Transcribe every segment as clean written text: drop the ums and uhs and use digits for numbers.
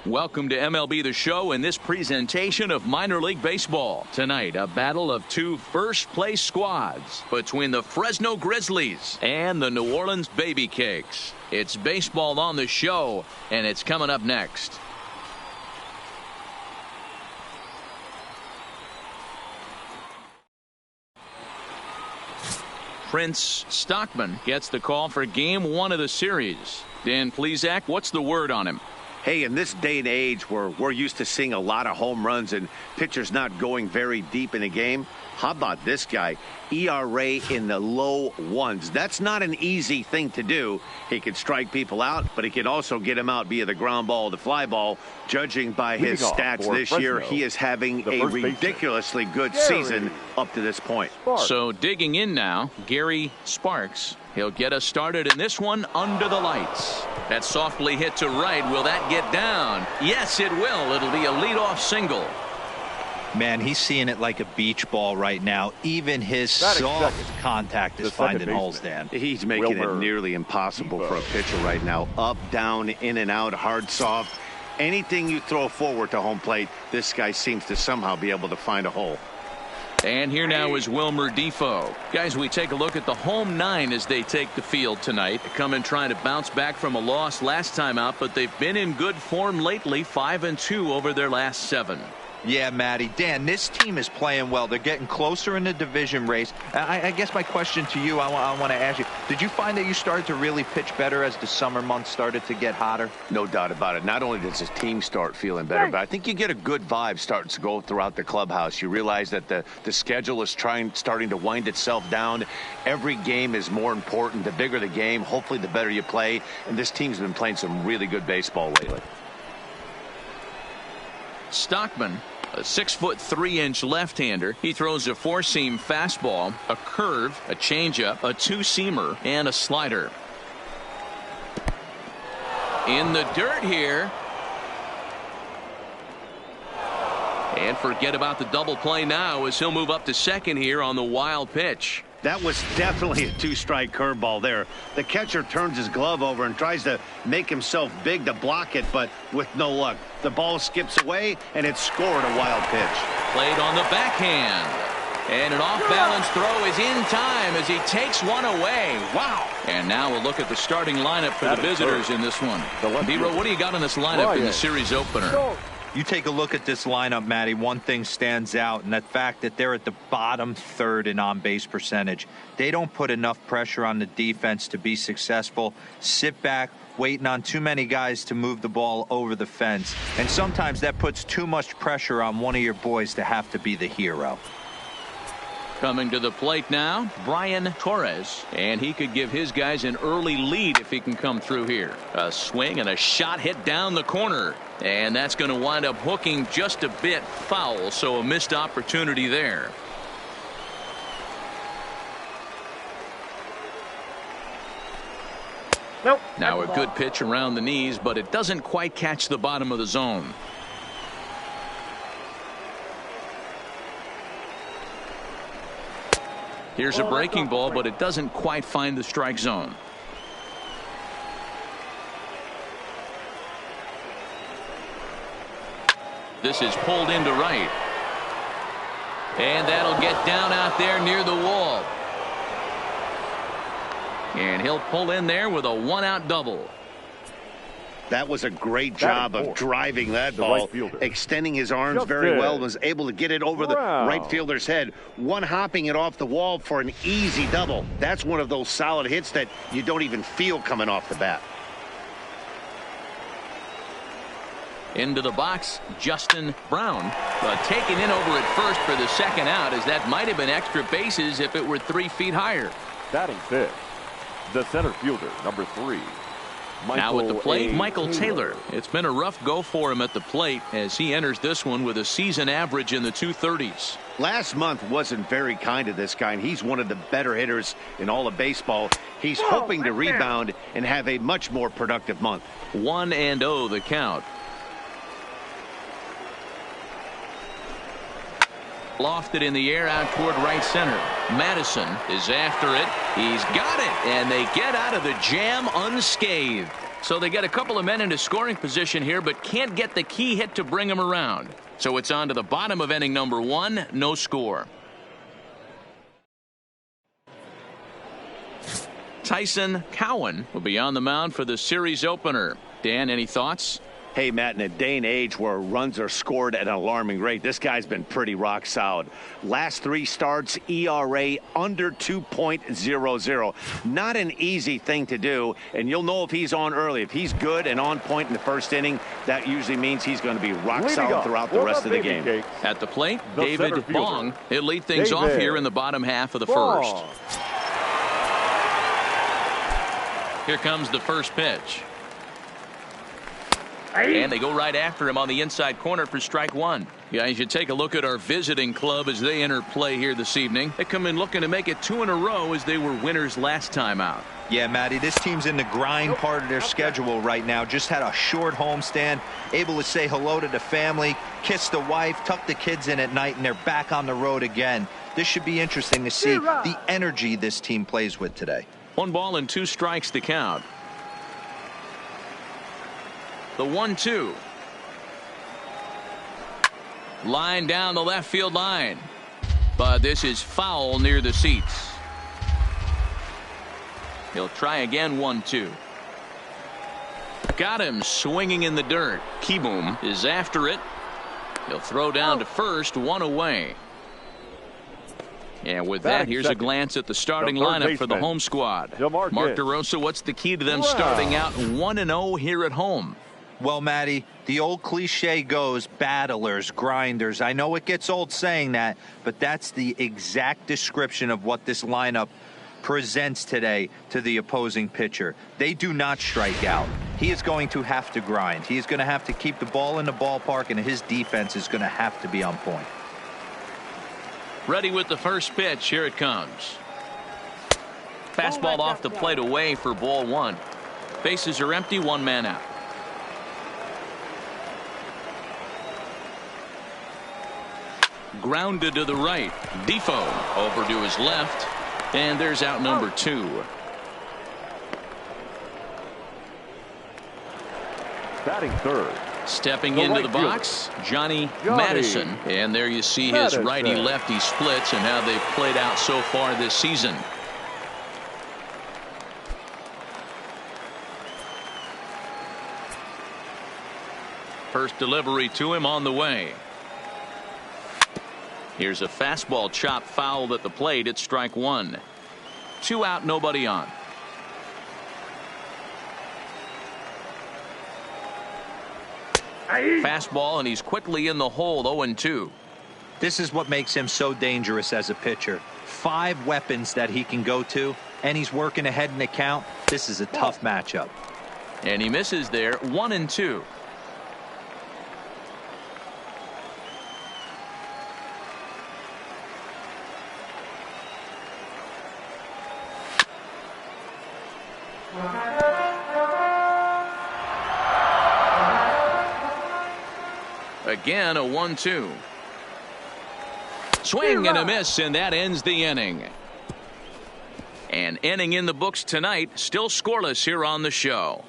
Welcome to MLB The Show in this presentation of minor league baseball. Tonight, a battle of two first-place squads between the Fresno Grizzlies and the New Orleans Baby Cakes. It's baseball on the show, and it's coming up next. Prince Stockman gets the call for Game 1 of the series. Dan Plesac, what's the word on him? Hey, in this day and age where we're used to seeing a lot of home runs and pitchers not going very deep in a game, how about this guy? ERA in the low ones. That's not an easy thing to do. He can strike people out, but he can also get them out via the ground ball, the fly ball. Judging by his stats this year, he is having a ridiculously good season up to this point. So digging in now, Gary Sparks. He'll get us started in this one under the lights. That softly hit to right. Will that get down? Yes, it will. It'll be a leadoff single. Man, he's seeing it like a beach ball right now. Even his soft contact is finding holes, Dan. He's making it nearly impossible for a pitcher right now. Up, down, in and out, hard, soft. Anything you throw forward to home plate, this guy seems to somehow be able to find a hole. And here now is Wilmer Defoe. Guys, we take a look at the home nine as they take the field tonight. They come in trying to bounce back from a loss last time out, but they've been in good form lately, 5-2 over their last 7. Yeah, Matty. Dan, this team is playing well. They're getting closer in the division race. I guess my question to you, I want to ask you, did you find that you started to really pitch better as the summer months started to get hotter? No doubt about it. Not only does his team start feeling better, but I think you get a good vibe starting to go throughout the clubhouse. You realize that the schedule is starting to wind itself down. Every game is more important. The bigger the game, hopefully the better you play. And this team's been playing some really good baseball lately. Stockman, a 6'3" left-hander. He throws a four-seam fastball, a curve, a changeup, a two-seamer, and a slider. In the dirt here. And forget about the double play now as he'll move up to second here on the wild pitch. That was definitely a two-strike curveball there. The catcher turns his glove over and tries to make himself big to block it, but with no luck. The ball skips away, and it's scored a wild pitch. Played on the backhand. And an off-balance throw is in time as he takes one away. Wow. And now we'll look at the starting lineup for the visitors in this one. B-Row, what do you got in this lineup in the series opener? You take a look at this lineup, Matty. One thing stands out, and that fact that they're at the bottom third in on-base percentage. They don't put enough pressure on the defense to be successful. Sit back, waiting on too many guys to move the ball over the fence. And sometimes that puts too much pressure on one of your boys to have to be the hero. Coming to the plate now, Brian Torres. And he could give his guys an early lead if he can come through here. A swing and a shot hit down the corner. And that's going to wind up hooking just a bit foul, so a missed opportunity there. Nope. Now a good pitch around the knees, but it doesn't quite catch the bottom of the zone. Here's a breaking ball, but it doesn't quite find the strike zone. This is pulled into right. And that'll get down out there near the wall. And he'll pull in there with a one-out double. That was a great job of driving that ball, extending his arms very well, and was able to get it over the right fielder's head, one-hopping it off the wall for an easy double. That's one of those solid hits that you don't even feel coming off the bat. Into the box, Justin Brown, but taken in over at first for the second out, as that might have been extra bases if it were 3 feet higher. Batting fifth, the center fielder, number 3. Now at the plate, Michael Taylor. It's been a rough go for him at the plate as he enters this one with a season average in the 230s. Last month wasn't very kind to this guy, and he's one of the better hitters in all of baseball. He's hoping to rebound and have a much more productive month. 1-0 the count. Lofted in the air out toward right center. Madison is after it. He's got it, and they get out of the jam unscathed. So they get a couple of men into scoring position here, but can't get the key hit to bring them around. So it's on to the bottom of inning number 1, no score. Tyson Cowan will be on the mound for the series opener. Dan, any thoughts? Hey, Matt, in a day and age where runs are scored at an alarming rate, this guy's been pretty rock solid. Last 3 starts, ERA under 2.00. Not an easy thing to do, and you'll know if he's on early. If he's good and on point in the first inning, that usually means he's going to be rock solid throughout the rest of the game. At the plate, David Bong. He'll lead things off here in the bottom half of the first. Here comes the first pitch. And they go right after him on the inside corner for strike 1. Guys, you take a look at our visiting club as they enter play here this evening. They come in looking to make it 2 in a row as they were winners last time out. Yeah, Matty, this team's in the grind part of their schedule right now. Just had a short homestand, able to say hello to the family, kiss the wife, tuck the kids in at night, and they're back on the road again. This should be interesting to see the energy this team plays with today. 1 ball and 2 strikes to count. The 1-2. Line down the left field line. But this is foul near the seats. He'll try again. 1-2. Got him swinging in the dirt. Kieboom is after it. He'll throw down to first. 1 away. And with that, here's a glance at the starting lineup for the home squad. Mark DeRosa, what's the key to them starting out 1-0 here at home? Well, Matty, the old cliche goes battlers, grinders. I know it gets old saying that, but that's the exact description of what this lineup presents today to the opposing pitcher. They do not strike out. He is going to have to grind. He is going to have to keep the ball in the ballpark, and his defense is going to have to be on point. Ready with the first pitch. Here it comes. Fastball off the plate away for ball 1. Bases are empty. 1 man out. Grounded to the right. Defoe over to his left. And there's out number 2. Batting third. Stepping into the box, Johnny Madison. And there you see his righty-lefty splits and how they've played out so far this season. First delivery to him on the way. Here's a fastball chop fouled at the plate. It's strike 1. 2 out, nobody on. Fastball, and he's quickly in the hole. 0-2. This is what makes him so dangerous as a pitcher. 5 weapons that he can go to, and he's working ahead in the count. This is a tough matchup. And he misses there. 1-2. Again, a 1-2. Swing and a miss, and that ends the inning. An inning in the books tonight, still scoreless here on the show.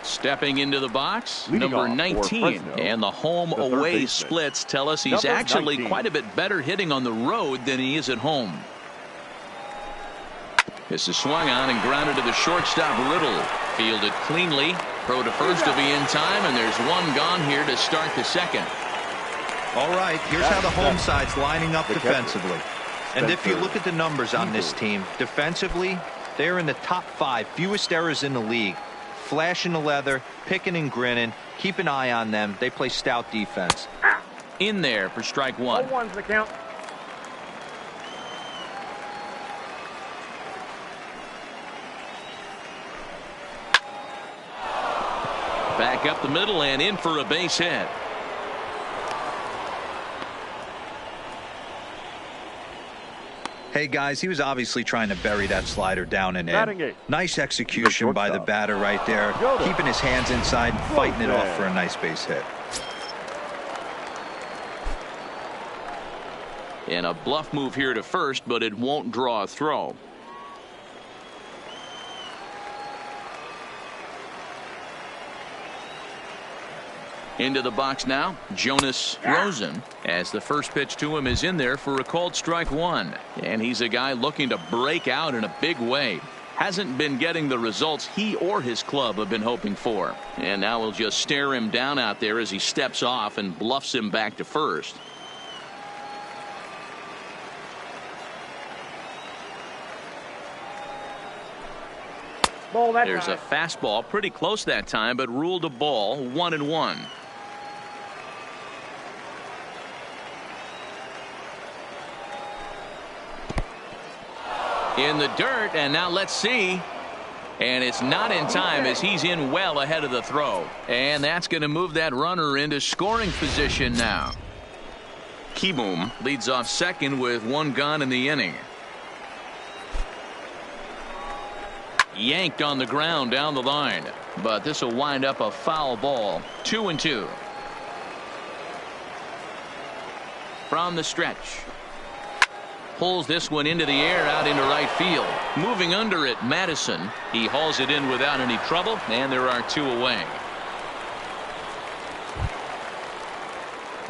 Stepping into the box, number 19, and the home-away splits tell us he's actually quite a bit better hitting on the road than he is at home. This is swung on and grounded to the shortstop, Riddle. Fielded cleanly. Throw to first will be in time, and there's 1 gone here to start the second. All right, here's how the home side's lining up defensively. And if you look at the numbers on this team, defensively, they're in the top 5, fewest errors in the league. Flashing the leather, picking and grinning. Keep an eye on them. They play stout defense. In there for strike 1. 0-1's the count. Back up the middle and in for a base hit. Hey, guys, he was obviously trying to bury that slider down and in. Nice execution by the batter right there, keeping his hands inside and fighting it off for a nice base hit. And a bluff move here to first, but it won't draw a throw. Into the box now, Jonas Rosen, as the first pitch to him is in there for a called strike one. And he's a guy looking to break out in a big way. Hasn't been getting the results he or his club have been hoping for. And now we'll just stare him down out there as he steps off and bluffs him back to first. There's a fastball pretty close that time, but ruled a ball, 1-1. In the dirt, and now let's see. And it's not in time as he's in well ahead of the throw. And that's going to move that runner into scoring position now. Kieboom leads off second with one gone in the inning. Yanked on the ground down the line, but this will wind up a foul ball. 2-2. From the stretch. Pulls this one into the air out into right field. Moving under it, Madison. He hauls it in without any trouble, and there are two away.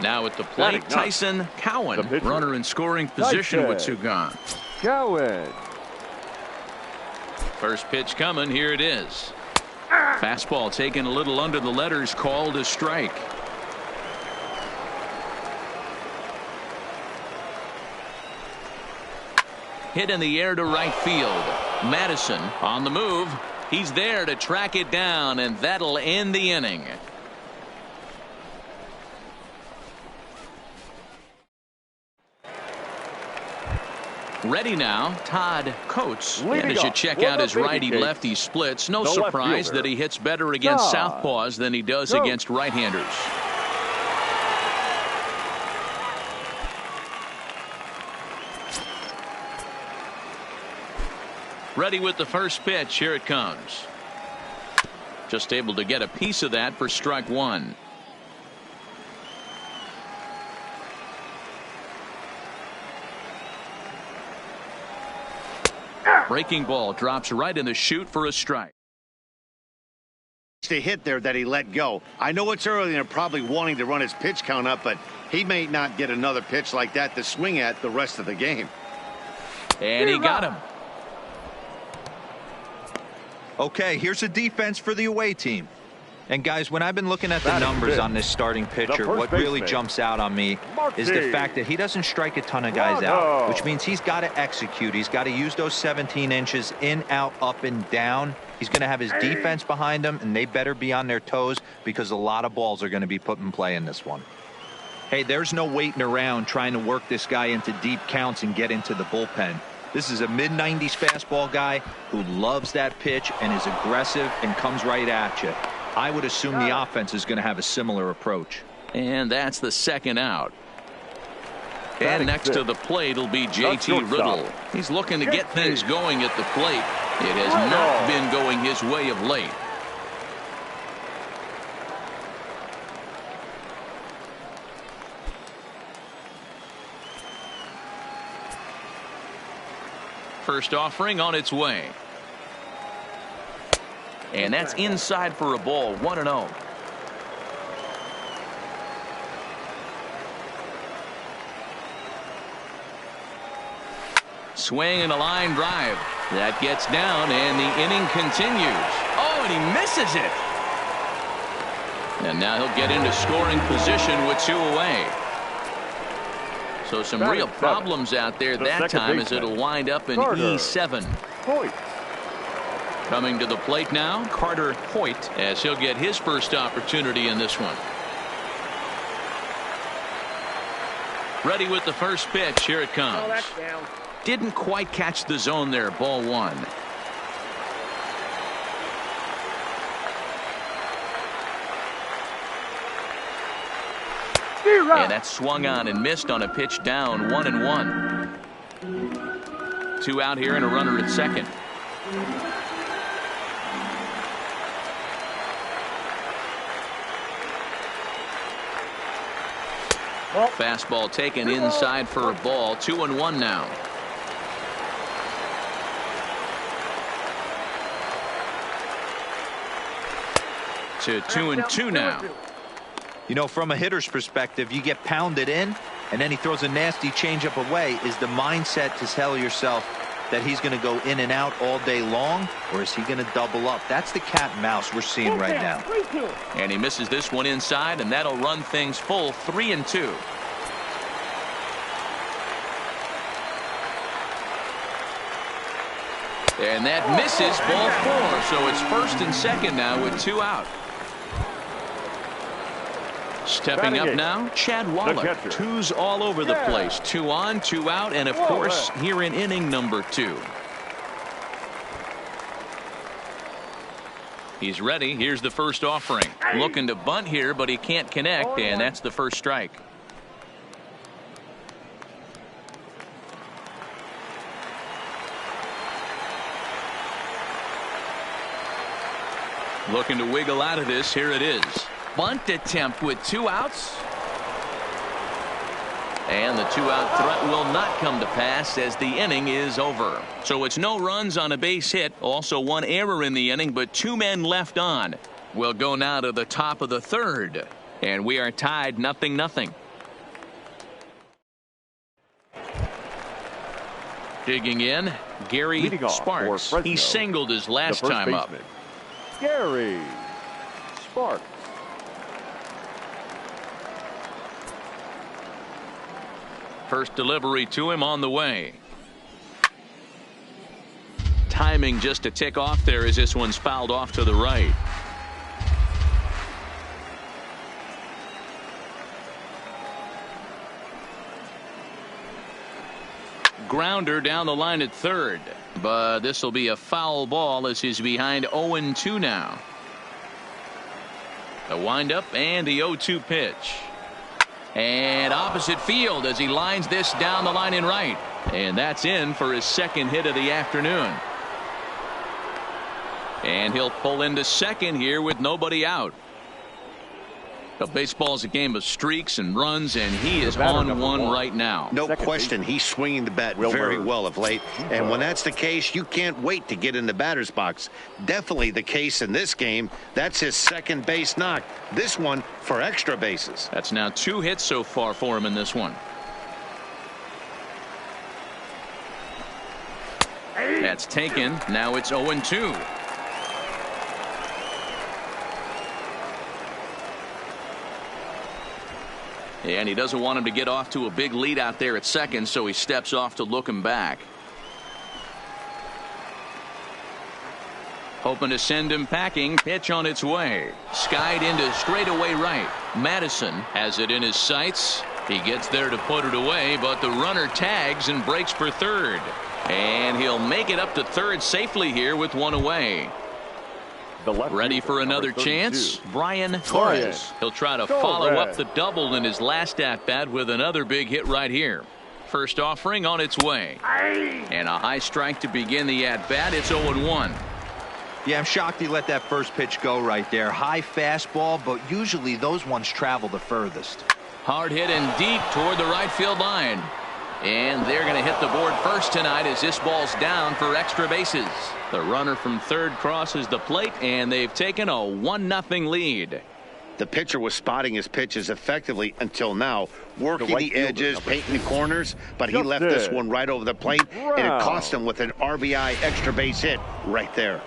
Now at the plate, Tyson Cowan. Runner in scoring position with two gone. Cowan. First pitch coming. Here it is. Fastball taken a little under the letters, called a strike. Hit in the air to right field. Madison on the move. He's there to track it down, and that'll end the inning. Ready now, Todd Coates. And as you check out his righty-lefty splits, no surprise that he hits better against southpaws than he does against right-handers. Ready with the first pitch. Here it comes. Just able to get a piece of that for strike one. Breaking ball drops right in the chute for a strike. To hit there that he let go. I know it's early and they're probably wanting to run his pitch count up, but he may not get another pitch like that to swing at the rest of the game. And he got him. Okay, here's a defense for the away team. And guys, when I've been looking at the numbers on this starting pitcher, what really jumps out on me is the fact that he doesn't strike a ton of guys out, which means he's got to execute. He's got to use those 17 inches in, out, up, and down. He's going to have his defense behind him, and they better be on their toes because a lot of balls are going to be put in play in this one. Hey, there's no waiting around trying to work this guy into deep counts and get into the bullpen. This is a mid-90s fastball guy who loves that pitch and is aggressive and comes right at you. I would assume the offense is going to have a similar approach. And that's the second out. And next to the plate will be JT Riddle. He's looking to get things going at the plate. It has not been going his way of late. First offering on its way. And that's inside for a ball. 1-0. Swing and a line drive. That gets down, and the inning continues. Oh, and he misses it. And now he'll get into scoring position with two away. So some real problems out there that time as it'll wind up in E7. Coming to the plate now, Carter Hoyt, as he'll get his first opportunity in this one. Ready with the first pitch. Here it comes. Oh, that's down. Didn't quite catch the zone there. Ball one. And that swung on and missed on a pitch down. 1-1. Two out here and a runner at second. Fastball taken inside for a ball. 2-1 now. To 2-2 now. You know, from a hitter's perspective, you get pounded in, and then he throws a nasty changeup away. Is the mindset to tell yourself that he's going to go in and out all day long, or is he going to double up? That's the cat and mouse we're seeing right now. And he misses this one inside, and that'll run things full 3-2. And that misses, ball 4. So it's first and second now with 2 out. Stepping up now, Chad Waller. 2's all over the place. 2 on, 2 out, and of course, here in inning number 2. He's ready. Here's the first offering. Looking to bunt here, but he can't connect, and that's the first strike. Looking to wiggle out of this. Here it is. Bunt attempt with 2 outs. And the 2-out threat will not come to pass as the inning is over. So it's no runs on a base hit. Also 1 error in the inning, but 2 men left on. We'll go now to the top of the 3rd. And we are tied 0-0. Digging in, Gary Sparks. He singled his last time up. Gary Sparks. First delivery to him on the way. Timing just a tick off there as this one's fouled off to the right. Grounder down the line at 3rd. But this will be a foul ball as he's behind 0-2 now. The windup and the 0-2 pitch. And opposite field as he lines this down the line in right. And that's in for his second hit of the afternoon. And he'll pull into second here with nobody out. But baseball's a game of streaks and runs, and he is on one right now. No question, he's swinging the bat very well of late. And when that's the case, you can't wait to get in the batter's box. Definitely the case in this game. That's his second base knock. This one for extra bases. That's now 2 hits so far for him in this one. That's taken. Now it's 0-2. And he doesn't want him to get off to a big lead out there at second, so he steps off to look him back. Hoping to send him packing. Pitch on its way. Skied into straightaway right. Madison has it in his sights. He gets there to put it away, but the runner tags and breaks for 3rd. And he'll make it up to 3rd safely here with 1 away. Ready for another chance, Brian Torres. He'll try to follow up the double in his last at-bat with another big hit right here. First offering on its way. And a high strike to begin the at-bat. It's 0-1. Yeah, I'm shocked he let that first pitch go right there. High fastball, but usually those ones travel the furthest. Hard hit and deep toward the right field line. And they're going to hit the board first tonight as this ball's down for extra bases. The runner from 3rd crosses the plate, and they've taken a 1-0 lead. The pitcher was spotting his pitches effectively until now, working the edges, painting the corners, but he left this one right over the plate, and it cost him with an RBI extra base hit right there.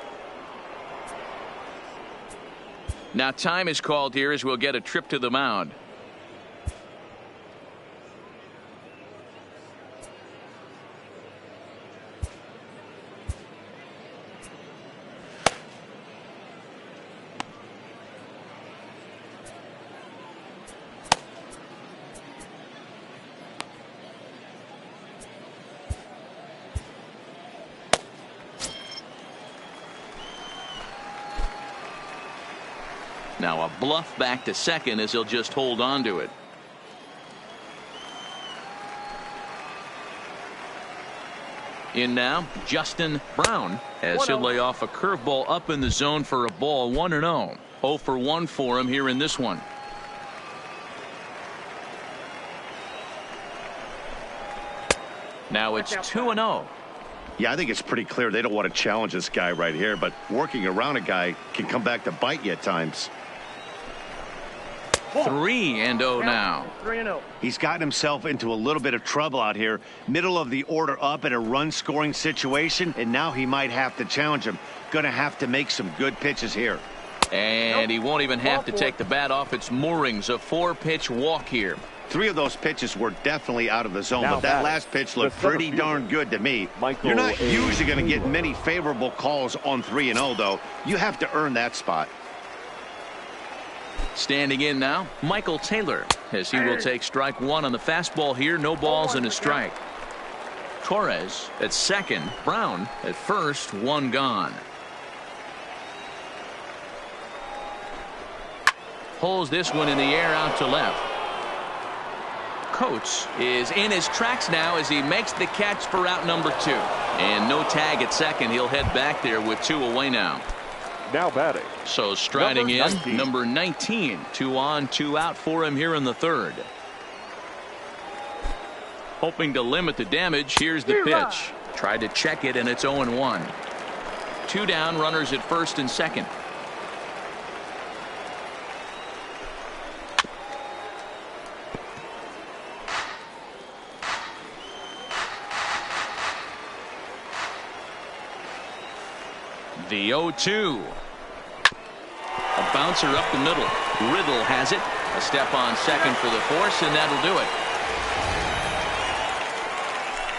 Now time is called here as we'll get a trip to the mound. Now a bluff back to second as he'll just hold on to it. In now, Justin Brown as he'll lay off a curveball up in the zone for a ball. 1-0. 0 for 1 for him here in this one. Now it's 2-0. Yeah, I think it's pretty clear they don't want to challenge this guy right here, but working around a guy can come back to bite you at times. 3-0 now. 3-0. He's gotten himself into a little bit of trouble out here. Middle of the order up in a run-scoring situation, and now he might have to challenge him. Going to have to make some good pitches here. And he won't even have to take the bat off its moorings. A 4-pitch walk here. 3 of those pitches were definitely out of the zone, Now but that batting, last pitch looked pretty darn good to me. You're not usually going to get many favorable calls on 3-0, though. You have to earn that spot. Standing in now, Michael Taylor, as he will take strike 1 on the fastball here. No balls and a strike. Torres at second, Brown at first, 1 gone. Pulls this one in the air out to left. Coates is in his tracks now as he makes the catch for out number 2. And no tag at second. He'll head back there with 2 away now. Now batting. So striding number 19. 2 on, 2 out for him here in the 3rd. Hoping to limit the damage. Here's the pitch. Tried to check it, and it's 0-1. 2 down, runners at first and second. The 0-2. A bouncer up the middle. Riddle has it. A step on second for the force, and that'll do it.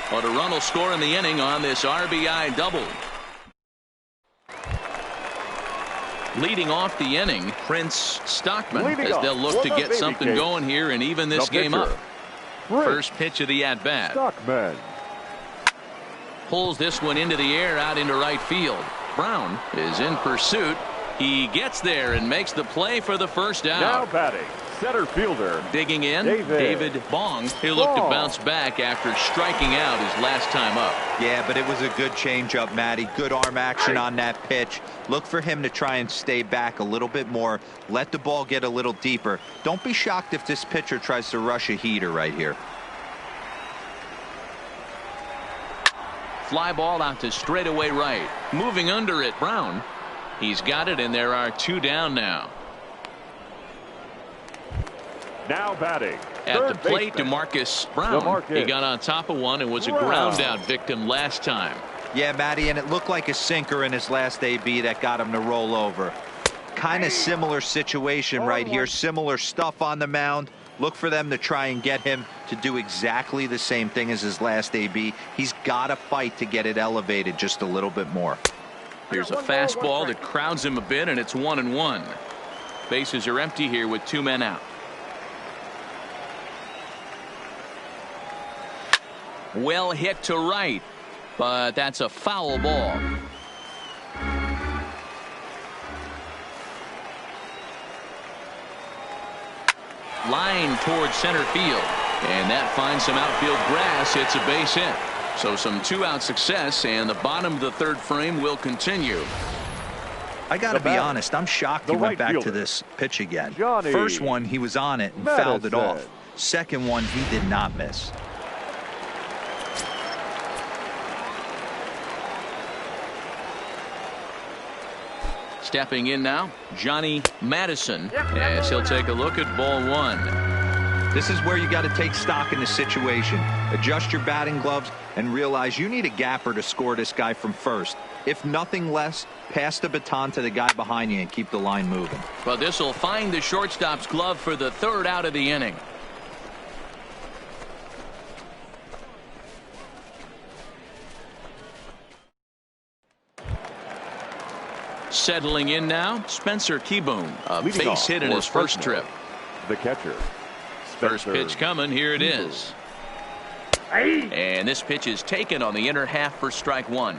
But a run will score in the inning on this RBI double. Leading off the inning, Prince Stockman, as they'll look to get something going here and even this game up. First pitch of the at-bat. Stockman pulls this one into the air out into right field. Brown is in pursuit. He gets there and makes the play for the first out. now batting. Center fielder. Digging in, David Bong. He'll look to bounce back after striking out his last time up. Yeah, but it was a good changeup, Matty. Good arm action on that pitch. Look for him to try and stay back a little bit more. Let the ball get a little deeper. Don't be shocked if this pitcher tries to rush a heater right here. Fly ball out to straightaway right. Moving under it, Brown. He's got it, and there are 2 down now. Now batting. At the plate, DeMarcus Brown. He got on top of one and was a ground out victim last time. Yeah, Matty, and it looked like a sinker in his last AB that got him to roll over. Kind of similar situation right here. Similar stuff on the mound. Look for them to try and get him to do exactly the same thing as his last AB. He's got to fight to get it elevated just a little bit more. Here's a fastball that crowds him a bit, and it's 1-1. Bases are empty here with 2 men out. Well hit to right, but that's a foul ball. Line towards center field, and that finds some outfield grass. It's a base hit. So some 2-out success, and the bottom of the 3rd frame will continue. I got to be honest, I'm shocked he went back to this pitch again. First one, he was on it and fouled it off. Second one, he did not miss. Stepping in now, Johnny Madison, as he'll take a look at ball 1. This is where you got to take stock in the situation. Adjust your batting gloves and realize you need a gapper to score this guy from first. If nothing less, pass the baton to the guy behind you and keep the line moving. But this will find the shortstop's glove for the 3rd out of the inning. Settling in now, Spencer Keyboom, a base hit in his first trip. The catcher. First pitch coming. Here it is. And this pitch is taken on the inner half for strike 1.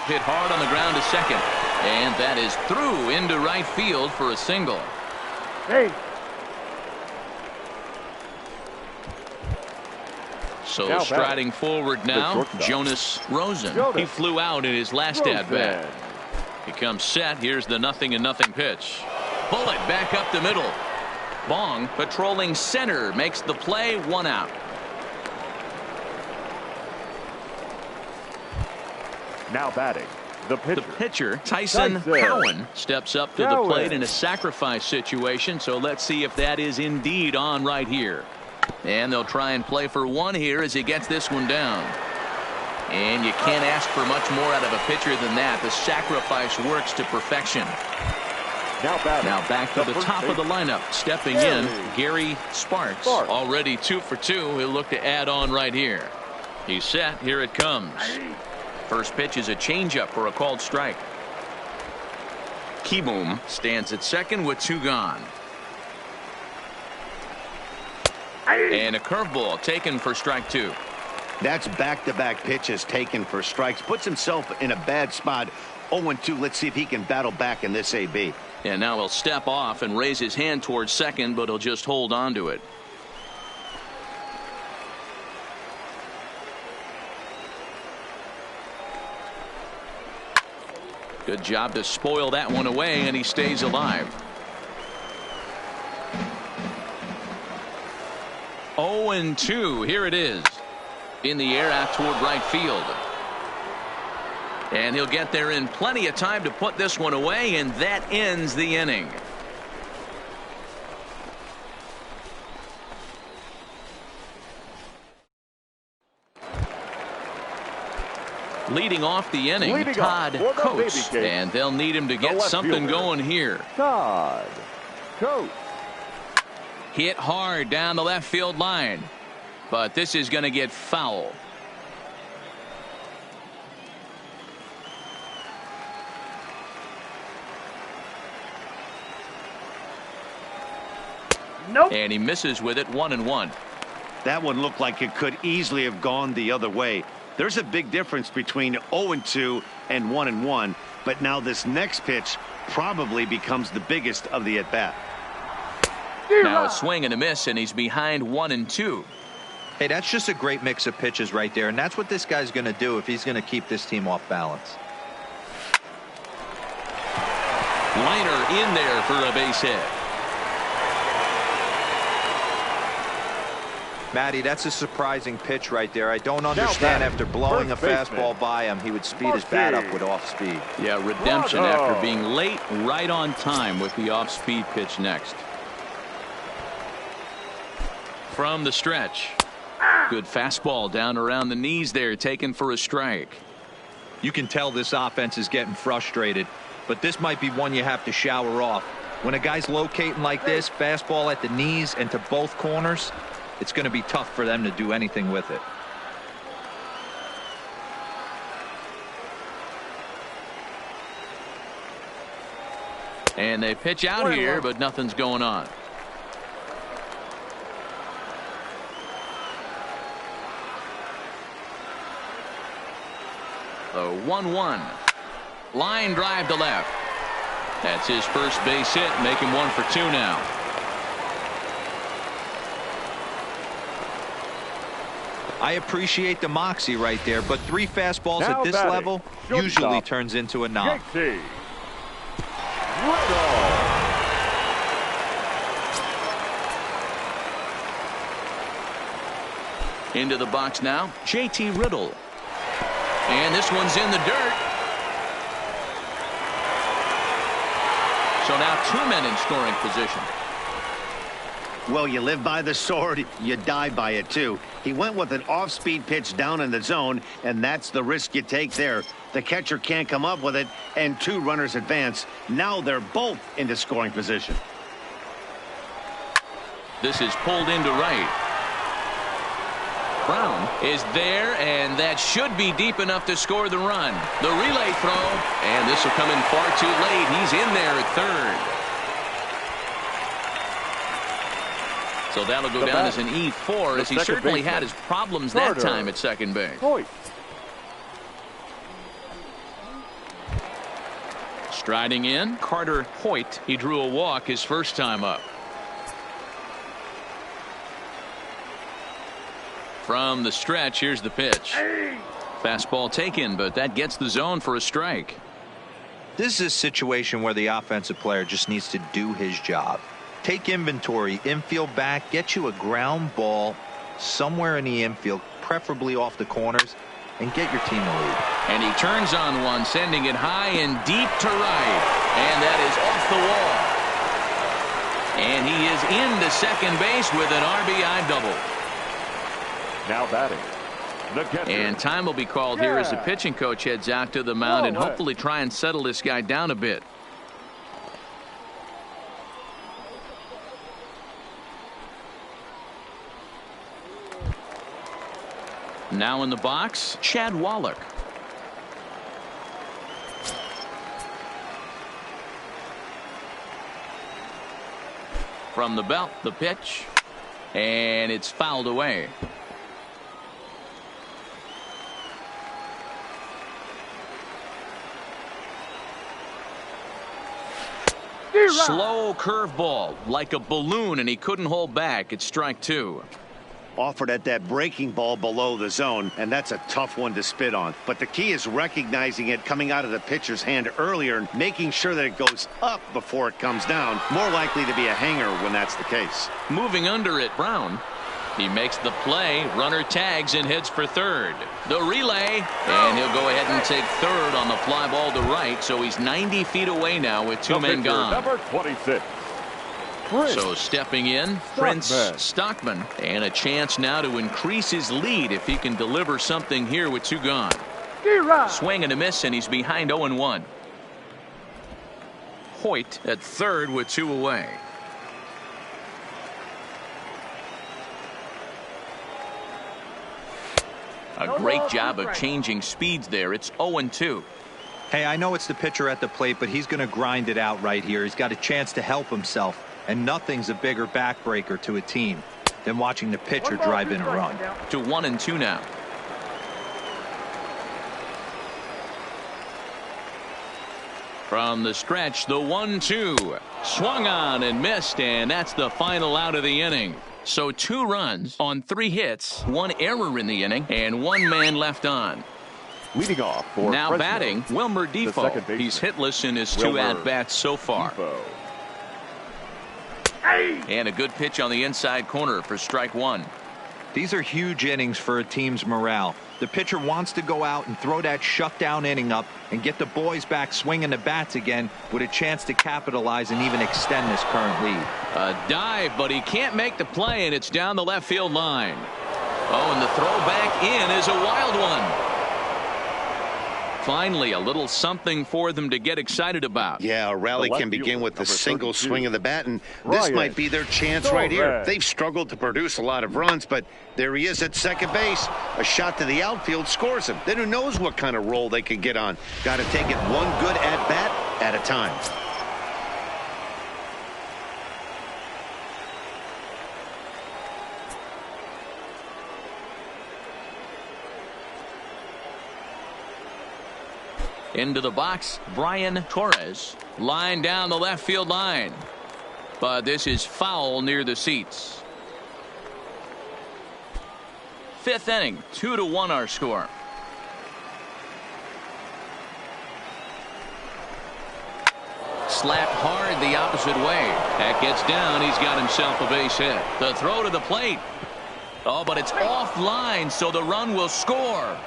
Hit hard on the ground to second. And that is through into right field for a single. So striding forward now, Jonas Rosen. He flew out in his last at-bat. He comes set. Here's the 0-0 pitch. Bullet back up the middle. Bong patrolling center makes the play. 1 out. Now batting, the pitcher. The pitcher, Tyson Cowan, steps up to the plate in a sacrifice situation. So let's see if that is indeed on right here. And they'll try and play for one here as he gets this one down. And you can't ask for much more out of a pitcher than that. The sacrifice works to perfection. Now back to the top of the lineup. Stepping in, Gary Sparks. Already 2 for 2. He'll look to add on right here. He's set. Here it comes. First pitch is a changeup for a called strike. Keyboom stands at second with 2 gone. And a curveball taken for strike 2. That's back-to-back pitches taken for strikes. Puts himself in a bad spot. 0-2. Let's see if he can battle back in this AB. And now he'll step off and raise his hand towards second, but he'll just hold on to it. Good job to spoil that one away, and he stays alive. 0-2. Here it is. In the air out toward right field. And he'll get there in plenty of time to put this one away, and that ends the inning. Leading off the inning, Todd Coates, and they'll need him to get something going here. Todd Coates. Hit hard down the left field line, but this is going to get foul. Nope. And he misses with it. 1-1. That one looked like it could easily have gone the other way. There's a big difference between 0-2 and 1-1, but now this next pitch probably becomes the biggest of the at-bat. Now a swing and a miss, and he's behind 1-2. Hey, that's just a great mix of pitches right there, and that's what this guy's going to do if he's going to keep this team off balance. Liner in there for a base hit. Matty, that's a surprising pitch right there. I don't understand after blowing a fastball by him, he would speed his bat up with off speed. Yeah, redemption after being late, right on time with the off speed pitch next. From the stretch. Good fastball down around the knees there, taken for a strike. You can tell this offense is getting frustrated, but this might be one you have to shower off. When a guy's locating like this, fastball at the knees and to both corners, it's going to be tough for them to do anything with it. And they pitch out here, but nothing's going on. The 1-1. Line drive to left. That's his first base hit, making 1 for 2 now. I appreciate the moxie right there, but 3 fastballs now at this level usually turns into a knock. Into the box now, JT Riddle. And this one's in the dirt. So now 2 men in scoring position. Well, you live by the sword, you die by it too. He went with an off-speed pitch down in the zone, and that's the risk you take there. The catcher can't come up with it, and 2 runners advance. Now they're both into scoring position. This is pulled into right. Brown is there, and that should be deep enough to score the run. The relay throw, and this will come in far too late. He's in there at third. So that'll go down as an E4, as he certainly had his problems that time at second base. Striding in, Carter Hoyt. He drew a walk his first time up. From the stretch, here's the pitch. Fastball taken, but that gets the zone for a strike. This is a situation where the offensive player just needs to do his job. Take inventory, infield back, get you a ground ball somewhere in the infield, preferably off the corners, and get your team a lead. And he turns on one, sending it high and deep to right. And that is off the wall. And he is into second base with an RBI double. Now batting. And time will be called here as the pitching coach heads out to the mound and hopefully try and settle this guy down a bit. Now in the box, Chad Wallach. From the belt, the pitch, and it's fouled away. Slow curveball, like a balloon, and he couldn't hold back. It's strike two. Offered at that breaking ball below the zone, and that's a tough one to spit on. But the key is recognizing it coming out of the pitcher's hand earlier and making sure that it goes up before it comes down. More likely to be a hanger when that's the case. Moving under it, Brown. He makes the play, runner tags and heads for third. The relay, and he'll go ahead and take third on the fly ball to right, so he's 90 feet away now with two men gone. Number 26. So stepping in, Prince Stockman, and a chance now to increase his lead if he can deliver something here with two gone. Swing and a miss, and he's behind 0-1. Hoyt at third with two away. A great job of changing speeds there. It's 0-2. Hey, I know it's the pitcher at the plate, but he's going to grind it out right here. He's got a chance to help himself, and nothing's a bigger backbreaker to a team than watching the pitcher drive in a run. To 1-2 now. From the stretch, the 1-2. Swung on and missed, and that's the final out of the inning. So 2 runs on 3 hits, 1 error in the inning, and 1 man left on. Leading off for now Fresno, batting, Wilmer Defoe. He's hitless in his 2 at-bats so far. Defoe. And a good pitch on the inside corner for strike 1. These are huge innings for a team's morale. The pitcher wants to go out and throw that shutdown inning up and get the boys back swinging the bats again with a chance to capitalize and even extend this current lead. A dive, but he can't make the play, and it's down the left field line. Oh, and the throw back in is a wild one. Finally, a little something for them to get excited about. Yeah, a rally can begin with a single swing of the bat, and this might be their chance right here. They've struggled to produce a lot of runs, but there he is at second base. A shot to the outfield scores him. Then who knows what kind of roll they could get on. Got to take it one good at-bat at a time. Into the box, Brian Torres. Line down the left field line. But this is foul near the seats. 5th inning, 2-1 our score. Slapped hard the opposite way. That gets down. He's got himself a base hit. The throw to the plate. Oh, but it's offline, so the run will score.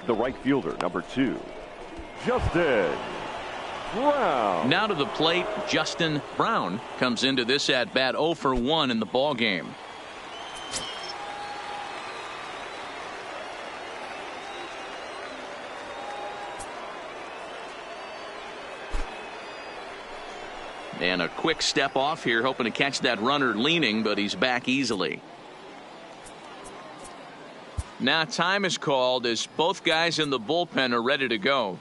The right fielder, number 2, Justin Brown. Now to the plate, Justin Brown comes into this at bat 0 for 1 in the ball game. And a quick step off here, hoping to catch that runner leaning, but he's back easily. Now time is called as both guys in the bullpen are ready to go.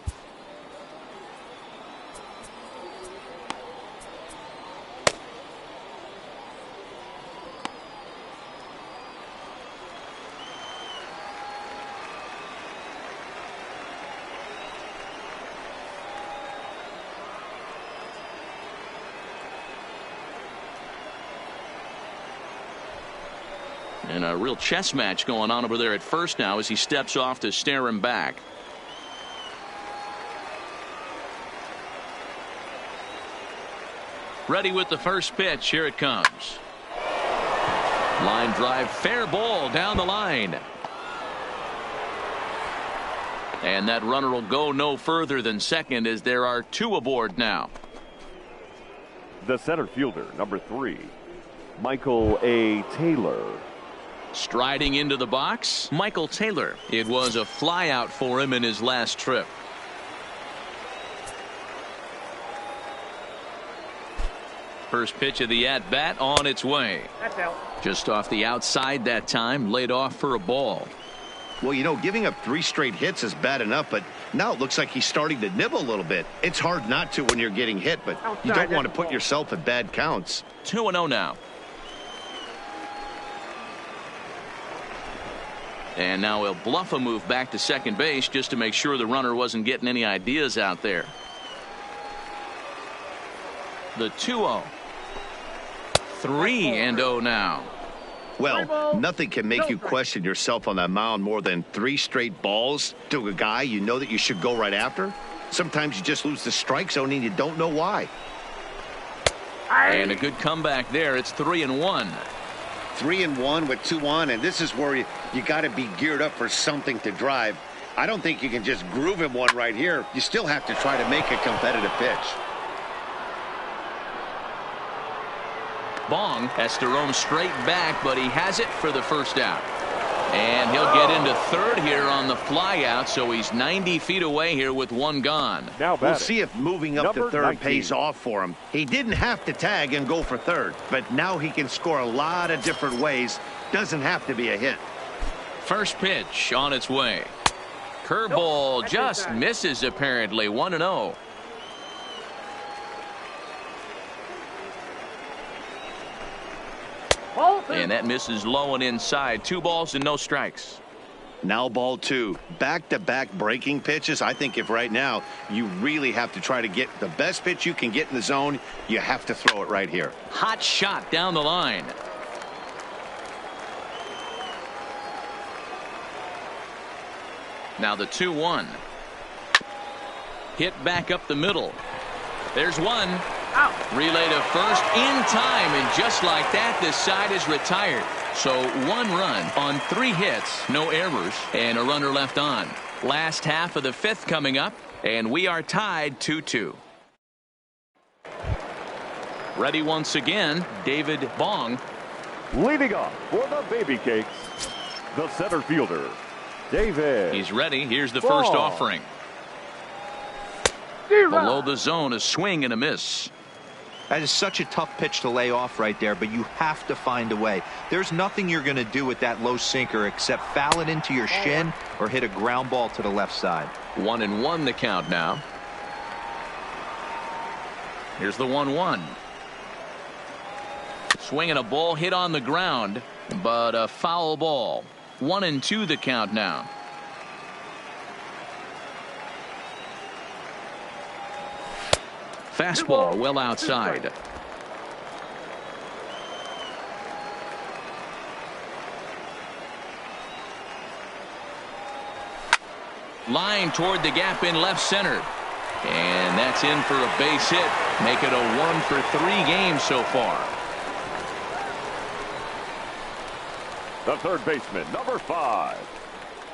And a real chess match going on over there at first now as he steps off to stare him back. Ready with the first pitch. Here it comes. Line drive, fair ball down the line. And that runner will go no further than second as there are 2 aboard now. The center fielder, number 3, Michael A. Taylor. Striding into the box, Michael Taylor. It was a flyout for him in his last trip. First pitch of the at-bat on its way. That's out. Just off the outside that time, laid off for a ball. Well, you know, giving up 3 straight hits is bad enough, but now it looks like he's starting to nibble a little bit. It's hard not to when you're getting hit, but you don't want to put yourself at bad counts. 2-0 now. And now he'll bluff a move back to second base just to make sure the runner wasn't getting any ideas out there. The 2-0. 3-0 now. Well, nothing can make you question yourself on that mound more than 3 straight balls to a guy you know that you should go right after. Sometimes you just lose the strike zone and you don't know why. And a good comeback there. It's 3-1. 3-1 with 2 on, and this is where you got to be geared up for something to drive. I don't think you can just groove him one right here. You still have to try to make a competitive pitch. Bong has to roam straight back, but he has it for the first out. And he'll get into third here on the fly out, so he's 90 feet away here with 1 gone. Now we'll see if moving up to third 19. pays off for him. He didn't have to tag and go for third, but now he can score a lot of different ways. Doesn't have to be a hit. First pitch on its way. Curveball just misses apparently. 1-0. And that misses low and inside. 2 balls and no strikes. Now ball 2. Back-to-back breaking pitches. I think if right now you really have to try to get the best pitch you can get in the zone, you have to throw it right here. Hot shot down the line. Now the 2-1. Hit back up the middle. There's one. Out. Relay to first in time, and just like that, this side is retired. So 1 run on 3 hits, no errors, and a runner left on. Last half of the 5th coming up, and we are tied 2-2. Ready once again, David Bong. Leading off for the Baby Cakes, the center fielder, David. He's ready. Here's the first offering. Below the zone, a swing and a miss. That is such a tough pitch to lay off right there, but you have to find a way. There's nothing you're going to do with that low sinker except foul it into your shin or hit a ground ball to the left side. 1-1 the count now. Here's the 1-1. Swinging a ball hit on the ground, but a foul ball. 1-2 the count now. Fastball well outside. Line toward the gap in left center. And that's in for a base hit. Make it a 1 for 3 games so far. The third baseman, number 5,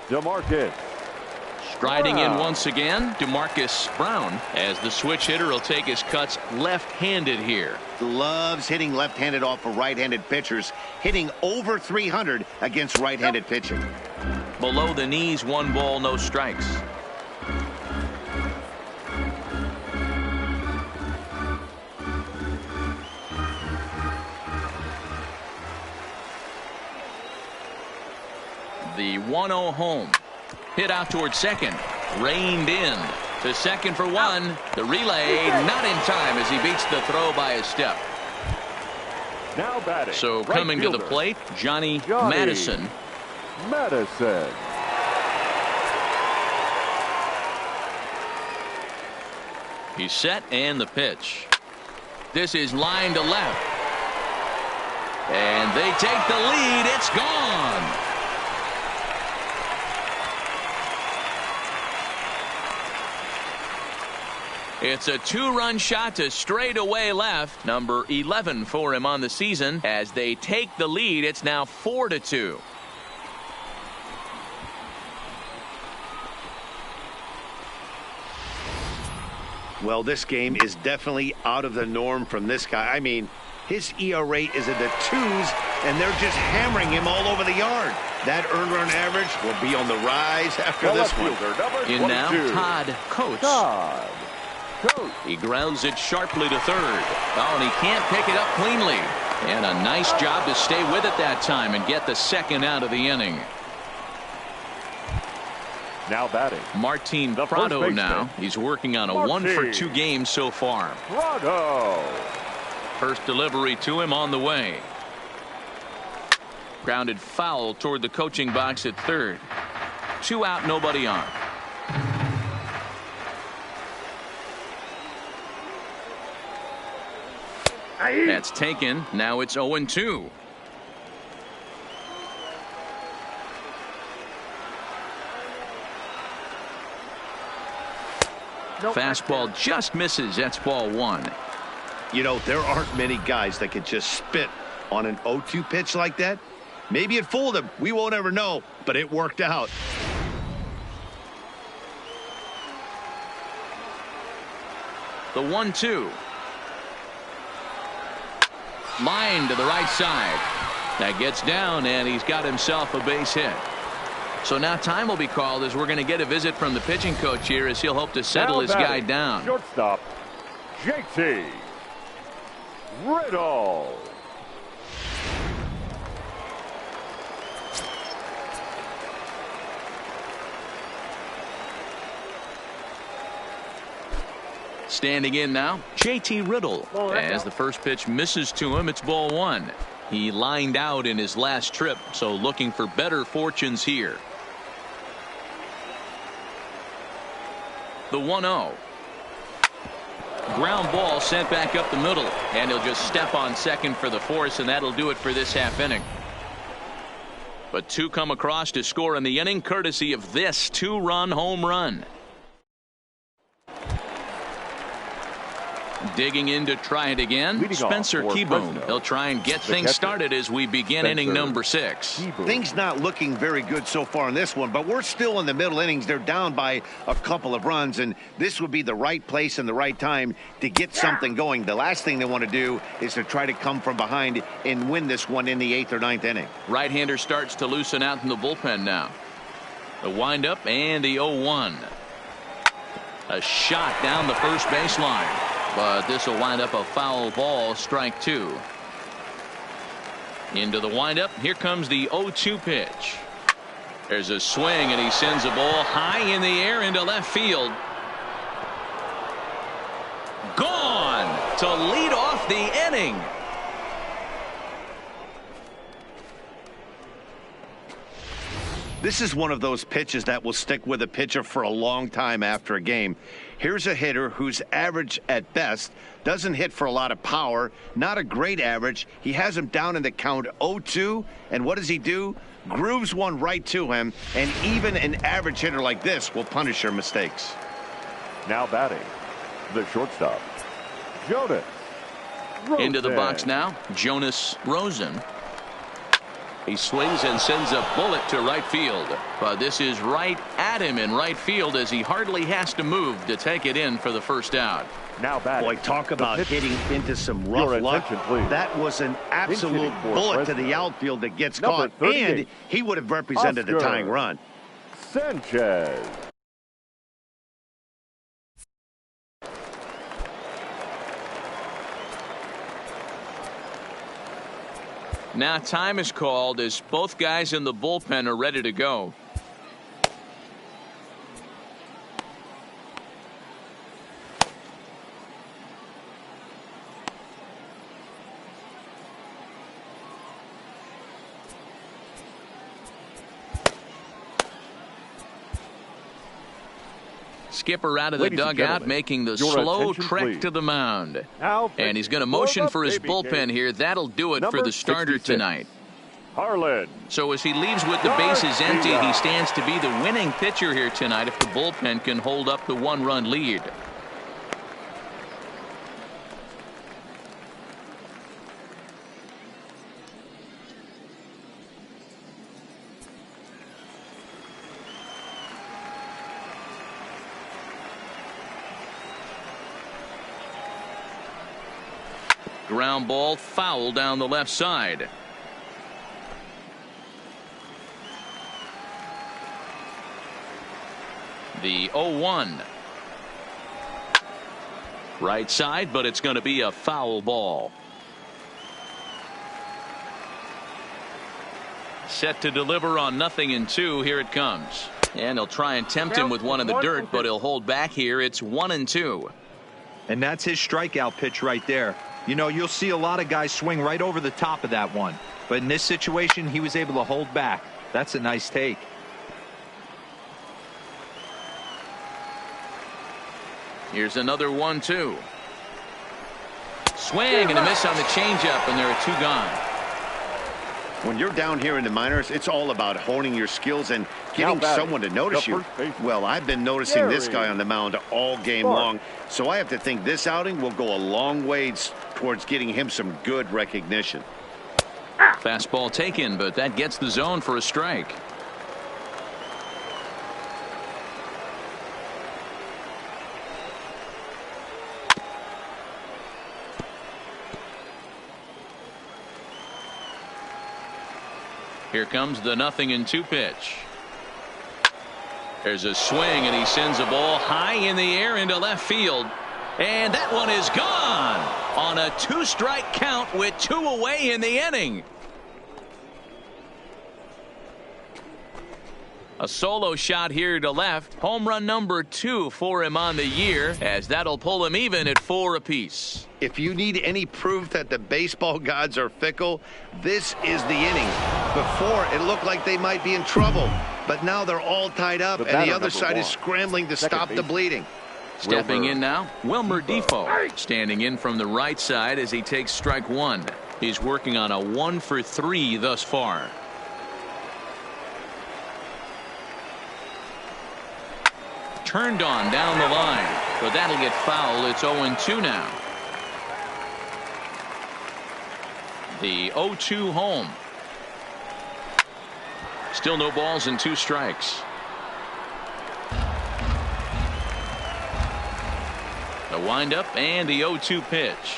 DeMarcus. Striding in once again, DeMarcus Brown, as the switch hitter will take his cuts left-handed here. Loves hitting left-handed off of right-handed pitchers, hitting over 300 against right-handed pitching. Below the knees, 1 ball, no strikes. The 1-0 home. Hit out towards second. Reined in. To second for 1. The relay not in time as he beats the throw by a step. Now batting. So right coming fielder, to the plate, Johnny Madison. Madison. He's set and the pitch. This is line to left. And they take the lead. It's gone. It's a 2-run shot to straightaway left. Number 11 for him on the season. As they take the lead, it's now 4-2. Well, this game is definitely out of the norm from this guy. I mean, his ERA is in the 2s, and they're just hammering him all over the yard. That earned run average will be on the rise after this one. In now, Todd Coates. He grounds it sharply to third. Oh, and he can't pick it up cleanly. And a nice job to stay with it that time and get the second out of the inning. Now batting, Martin Prado now. He's working on a 1-for-2 game so far. Prado. First delivery to him on the way. Grounded foul toward the coaching box at third. 2 out, nobody on. That's taken. Now it's 0-2. Fastball just misses. That's ball 1. You know, there aren't many guys that can just spit on an 0-2 pitch like that. Maybe it fooled him. We won't ever know, but it worked out. The 1-2. Line to the right side. That gets down, and he's got himself a base hit. So now time will be called as we're going to get a visit from the pitching coach here as he'll hope to settle his guy down. Shortstop, JT Riddle. Standing in now, JT Riddle. As the first pitch misses to him, it's ball 1. He lined out in his last trip, so looking for better fortunes here. The 1-0. Ground ball sent back up the middle, and he'll just step on second for the force, and that'll do it for this half inning. But 2 come across to score in the inning, courtesy of this 2-run home run. Digging in to try it again, Spencer Keyboom. He'll try and get things started as we begin inning number 6. Things not looking very good so far in this one, but we're still in the middle innings. They're down by a couple of runs, and this would be the right place and the right time to get something going. The last thing they want to do is to try to come from behind and win this one in the 8th or 9th inning. Right-hander starts to loosen out in the bullpen now. The windup and the 0-1. A shot down the first baseline. But this will wind up a foul ball, strike 2. Into the windup. Here comes the 0-2 pitch. There's a swing, and he sends a ball high in the air into left field. Gone to lead off the inning. This is one of those pitches that will stick with a pitcher for a long time after a game. Here's a hitter who's average at best, doesn't hit for a lot of power, not a great average. He has him down in the count 0-2, and what does he do? Grooves one right to him, and even an average hitter like this will punish your mistakes. Now batting, the shortstop, Jonas Rosen. Into the box now, Jonas Rosen. He swings and sends a bullet to right field. But this is right at him in right field as he hardly has to move to take it in for the first out. Now batting. Boy, talk about hitting into some rough luck. That was an absolute bullet to the outfield that gets caught. And he would have represented the tying run. Sanchez. Now time is called as both guys in the bullpen are ready to go. Skipper out of the dugout making the slow trek to the mound. And he's going to motion for his bullpen here. That'll do it for the starter tonight. Harlan. So as he leaves with the bases empty, he stands to be the winning pitcher here tonight if the bullpen can hold up the 1-run lead. ground ball foul down the left side. The 0-1. Right side, but it's going to be a foul ball. Set to deliver on 0-2. Here it comes. And they'll try and tempt him with one in the dirt, but he'll hold back here. It's 1-2. And that's his strikeout pitch right there. You know, you'll see a lot of guys swing right over the top of that one. But in this situation, he was able to hold back. That's a nice take. Here's another 1-2. Swing and a miss on the changeup, and there are 2 gone. When you're down here in the minors, it's all about honing your skills and getting someone to notice you. Well, I've been noticing this guy on the mound all game long, so I have to think this outing will go a long ways towards getting him some good recognition. Fastball taken, but that gets the zone for a strike. Here comes the 0-2 pitch. There's a swing, and he sends a ball high in the air into left field. And that one is gone on a 2-strike count with 2 away in the inning. A solo shot here to left. Home run number 2 for him on the year, as that'll pull him even at 4 apiece. If you need any proof that the baseball gods are fickle, this is the inning. Before, it looked like they might be in trouble, but now they're all tied up, and the other side is scrambling to stop the bleeding. Stepping in now, Wilmer Defoe, standing in from the right side as he takes strike 1. He's working on a 1 for 3 thus far. Turned on down the line, but that'll get fouled. It's 0-2 now. The 0-2 home. Still no balls and 2 strikes. The windup and the 0-2 pitch.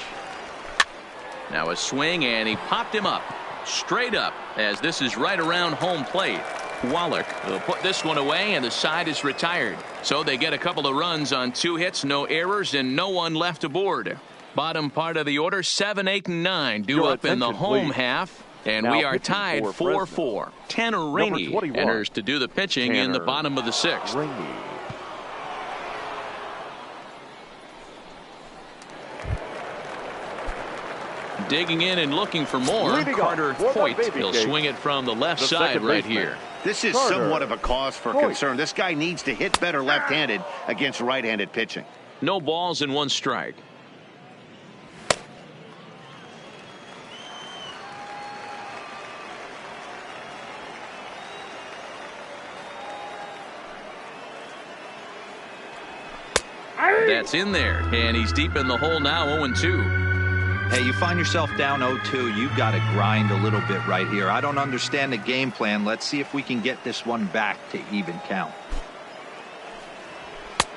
Now a swing, and he popped him up straight up as this is right around home plate. Wallach will put this one away, and the side is retired. So they get a couple of runs on 2 hits, no errors, and no one left aboard. Bottom part of the order, 7, 8, and 9 due up in the home half. And now we are tied 4-4. Tanner Rainey enters to do the pitching in the bottom of the 6th. Rainey. Digging in and looking for more, Carter Hoyt. He'll swing it from the left side right here. This is somewhat of a cause for concern. This guy needs to hit better left-handed against right-handed pitching. No balls and 1 strike. That's in there, and he's deep in the hole now, 0-2. Hey, you find yourself down 0-2, you've got to grind a little bit right here. I don't understand the game plan. Let's see if we can get this one back to even count.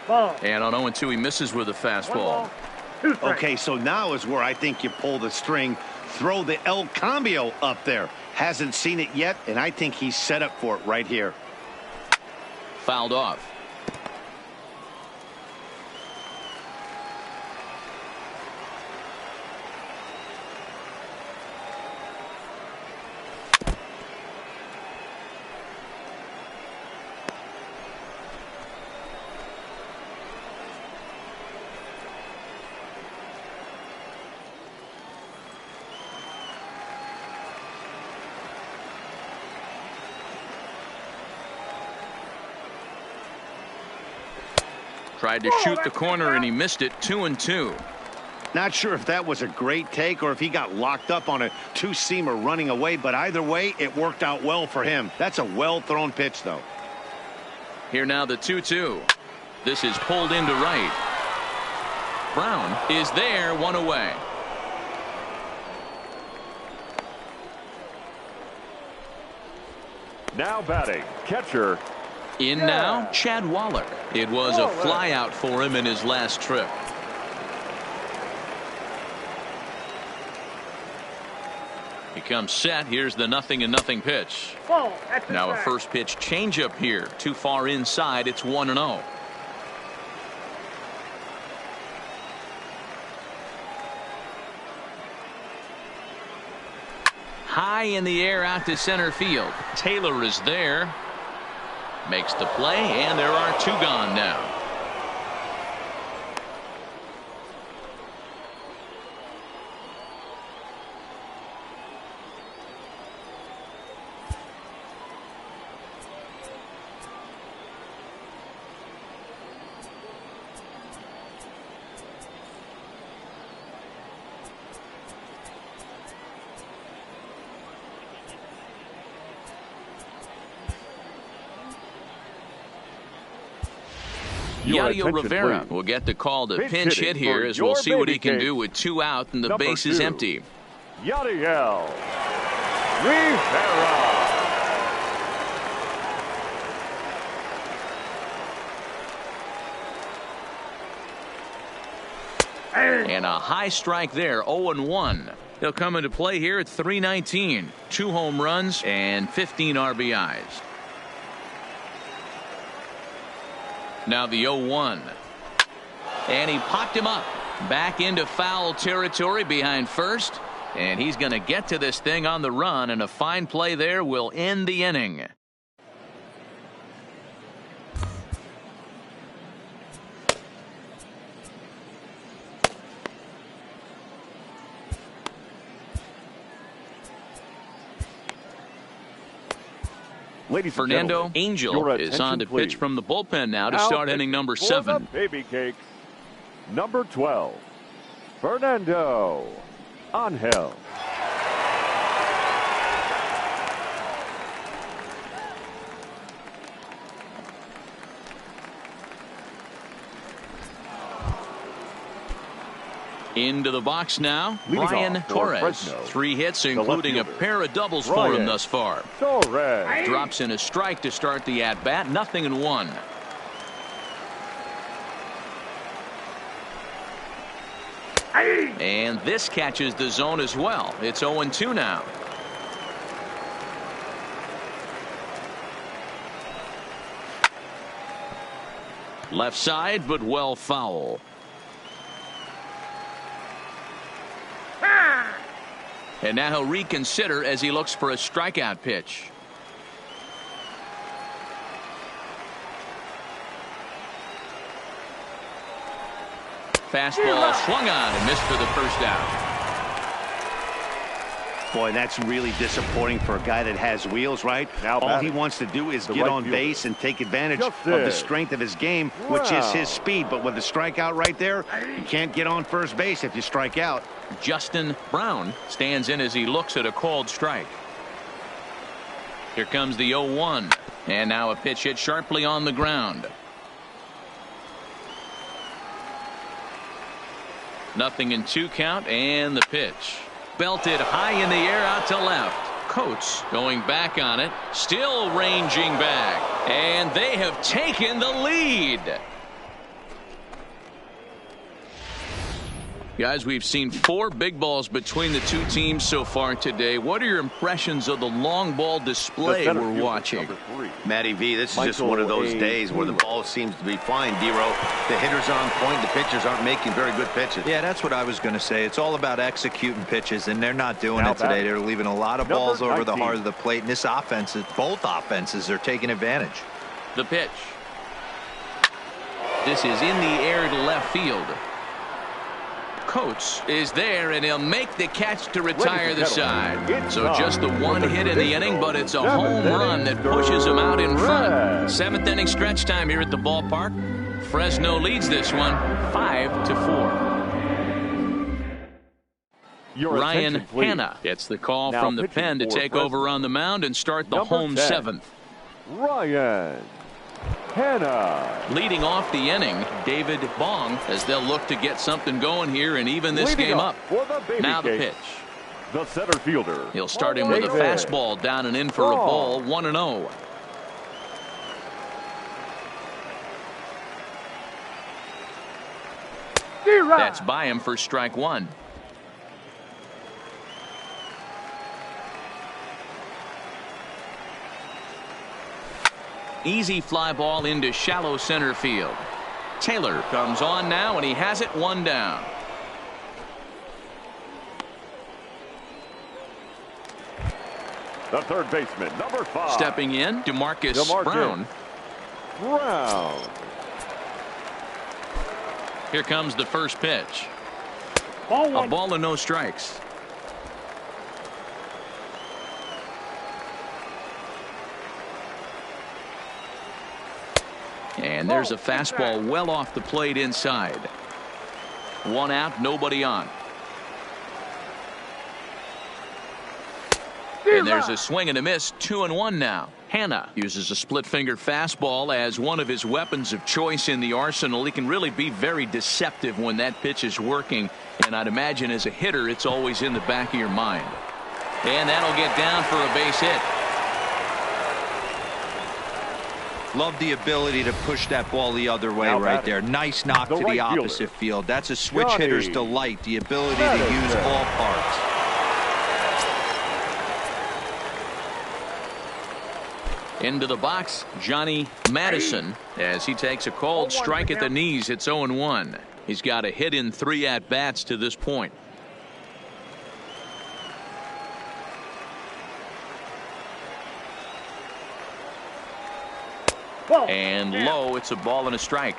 And on 0-2, he misses with a fastball. Okay, so now is where I think you pull the string. Throw the El Cambio up there. Hasn't seen it yet, and I think he's set up for it right here. Fouled off. Tried to shoot the corner, and he missed it. 2-2. Not sure if that was a great take or if he got locked up on a 2-seamer running away, but either way, it worked out well for him. That's a well-thrown pitch, though. Here now the 2-2. This is pulled into right. Brown is there, 1 away. Now batting, catcher. In now, Chad Wallach. It was a flyout for him in his last trip. He comes set. Here's the 0-0 pitch. Now a first pitch changeup here. Too far inside. It's 1-0. High in the air out to center field. Taylor is there. Makes the play, and there are 2 gone now. Yadiel Rivera will get the call to pinch hit here as we'll see what he can do with 2 out and the base is empty. Yadiel Rivera. And a high strike there, 0-1. He'll come into play here at .319. 2 home runs and 15 RBIs. Now the 0-1. And he popped him up. Back into foul territory behind first. And he's going to get to this thing on the run, and a fine play there will end the inning. Fernando Angel is on to pitch from the bullpen now to start inning number 7. Baby Cakes, number 12, Fernando Angel. Into the box now, Brian Torres. 3 hits, including a pair of doubles for him thus far. Torres drops in a strike to start the at-bat. 0-1. And this catches the zone as well. It's 0-2 now. Left side, but well foul. And now he'll reconsider as he looks for a strikeout pitch. Fastball swung on and missed for the first out. Boy, that's really disappointing for a guy that has wheels, right? All he wants to do is get on base and take advantage of the strength of his game, which is his speed. But with the strikeout right there, you can't get on first base if you strike out. Justin Brown stands in as he looks at a called strike. Here comes the 0-1. And now a pitch hit sharply on the ground. 0-2 count, and the pitch. Belted high in the air out to left. Coates going back on it, still ranging back, and they have taken the lead. Guys, we've seen 4 big balls between the 2 teams so far today. What are your impressions of the long ball display we're watching? Matty V, this is just one of those days where the ball seems to be flying, D-Row. The hitters are on point. The pitchers aren't making very good pitches. Yeah, that's what I was going to say. It's all about executing pitches, and they're not doing it today. They're leaving a lot of balls over the heart of the plate, and this offense, both offenses are taking advantage. The pitch. This is in the air to left field. Coates is there, and he'll make the catch to retire the side. So just the 1 hit in the inning, but it's a home run that pushes him out in front. 7th inning stretch time here at the ballpark. Fresno leads this one 5-4. Ryan Hanna gets the call from the pen to take over on the mound and start the home 7th. Ryan Hanna. Leading off the inning, David Bong, as they'll look to get something going here and even this game up. Now the pitch. The center fielder. He'll start him with a fastball down and in for a ball. 1-0. That's by him for strike 1. Easy fly ball into shallow center field. Taylor comes on now, and he has it, one down. The third baseman, number 5. Stepping in, DeMarcus Brown. Here comes the first pitch. A ball and no strikes. And there's a fastball well off the plate inside. 1 out, nobody on. And there's a swing and a miss. 2-1 now. Hannah uses a split finger fastball as one of his weapons of choice in the arsenal. He can really be very deceptive when that pitch is working, and I'd imagine as a hitter it's always in the back of your mind. And that'll get down for a base hit. Love the ability to push that ball the other way right there. Nice knock to the opposite field. That's a switch hitter's delight, the ability to use all parts. Into the box, Johnny Madison, as he takes a cold strike at the knees. It's 0-1. He's got a hit in 3 at-bats to this point. And low, it's a ball and a strike.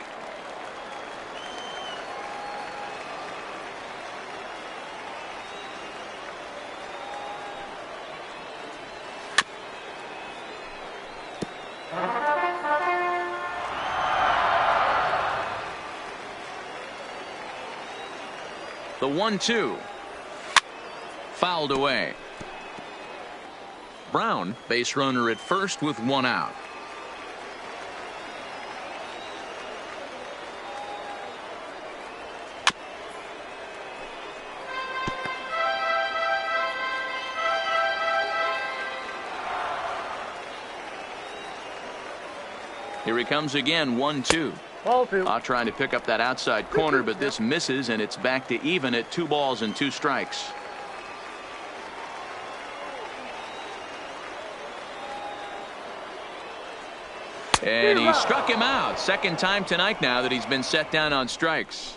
The 1-2. Fouled away. Brown, base runner at first with 1 out. Here he comes again, 1-2. Trying to pick up that outside corner, but this misses, and it's back to even at 2 balls and 2 strikes. And he struck him out. Second time tonight now that he's been set down on strikes.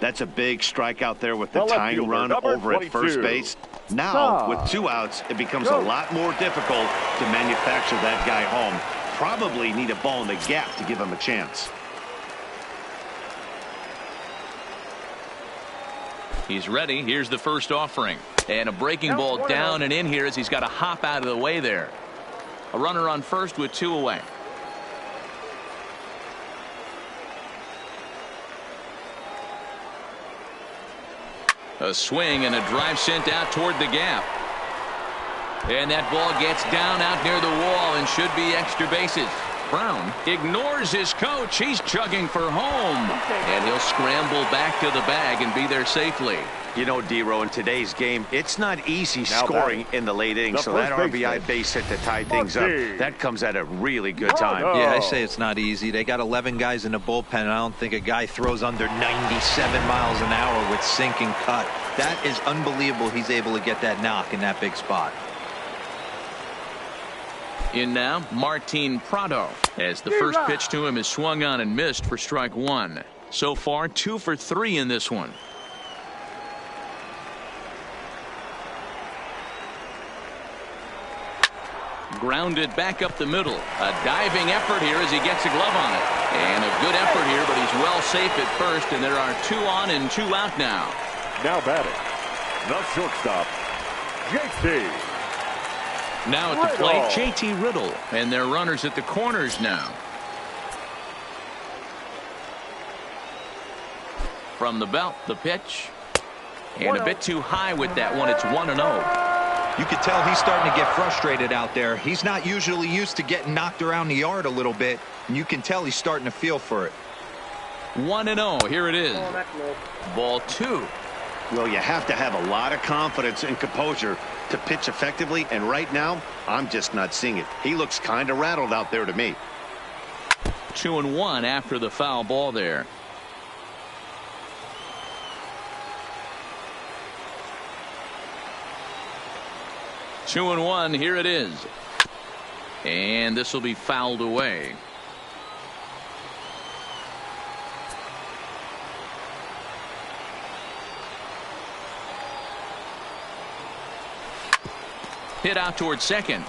That's a big strikeout there with the tying run over at first base. Now, with 2 outs, it becomes a lot more difficult to manufacture that guy home. Probably need a ball in the gap to give him a chance. He's ready. Here's the first offering. And a breaking ball down and in here as he's got to hop out of the way there. A runner on first with 2 away. A swing and a drive sent out toward the gap. And that ball gets down out near the wall and should be extra bases. Brown ignores his coach. He's chugging for home. And he'll scramble back to the bag and be there safely. You know, D-Row, in today's game, it's not easy scoring in the late innings. So that RBI base hit to tie things up, that comes at a really good time. Yeah, I say it's not easy. They got 11 guys in the bullpen, and I don't think a guy throws under 97 miles an hour with sink and cut. That is unbelievable he's able to get that knock in that big spot. In now, Martin Prado, as the first pitch to him is swung on and missed for strike 1. So far, 2 for 3 in this one. Grounded back up the middle. A diving effort here as he gets a glove on it. And a good effort here, but he's well safe at first, and there are 2 on and 2 out now. Now batting, the shortstop, JT. Now at the plate, JT Riddle, and their runners at the corners now. From the belt, the pitch, and a bit too high with that one. It's 1-0. You could tell he's starting to get frustrated out there. He's not usually used to getting knocked around the yard a little bit, and you can tell he's starting to feel for it. 1-0. Here it is. Ball 2. Well, you have to have a lot of confidence and composure to pitch effectively, and right now, I'm just not seeing it. He looks kind of rattled out there to me. 2-1 after the foul ball there. Two and one. Here it is. And this will be fouled away. Hit out towards second.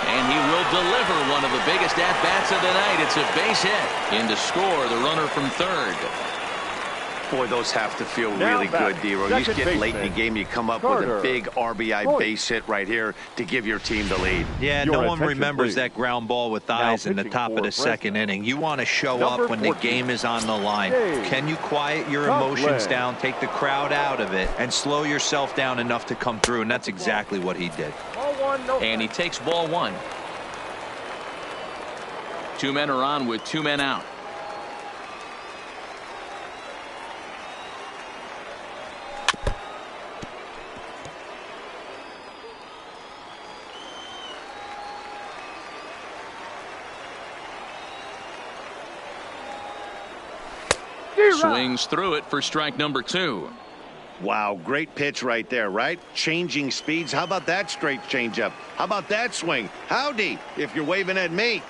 And he will deliver one of the biggest at-bats of the night. It's a base hit. In to score the runner from third. Boy, those have to feel really good, D-Row. You get late in the game, you come up with a big RBI base hit right here to give your team the lead. Yeah, no one remembers that ground ball with eyes in the top of the second inning. You want to show up when the game is on the line. Can you quiet your emotions down, take the crowd out of it, and slow yourself down enough to come through? And that's exactly what he did. And he takes ball one. Two men are on with two men out. Swings through it for strike number two. Wow, great pitch right there, right? Changing speeds. How about that straight changeup? How about that swing? Howdy, if you're waving at me.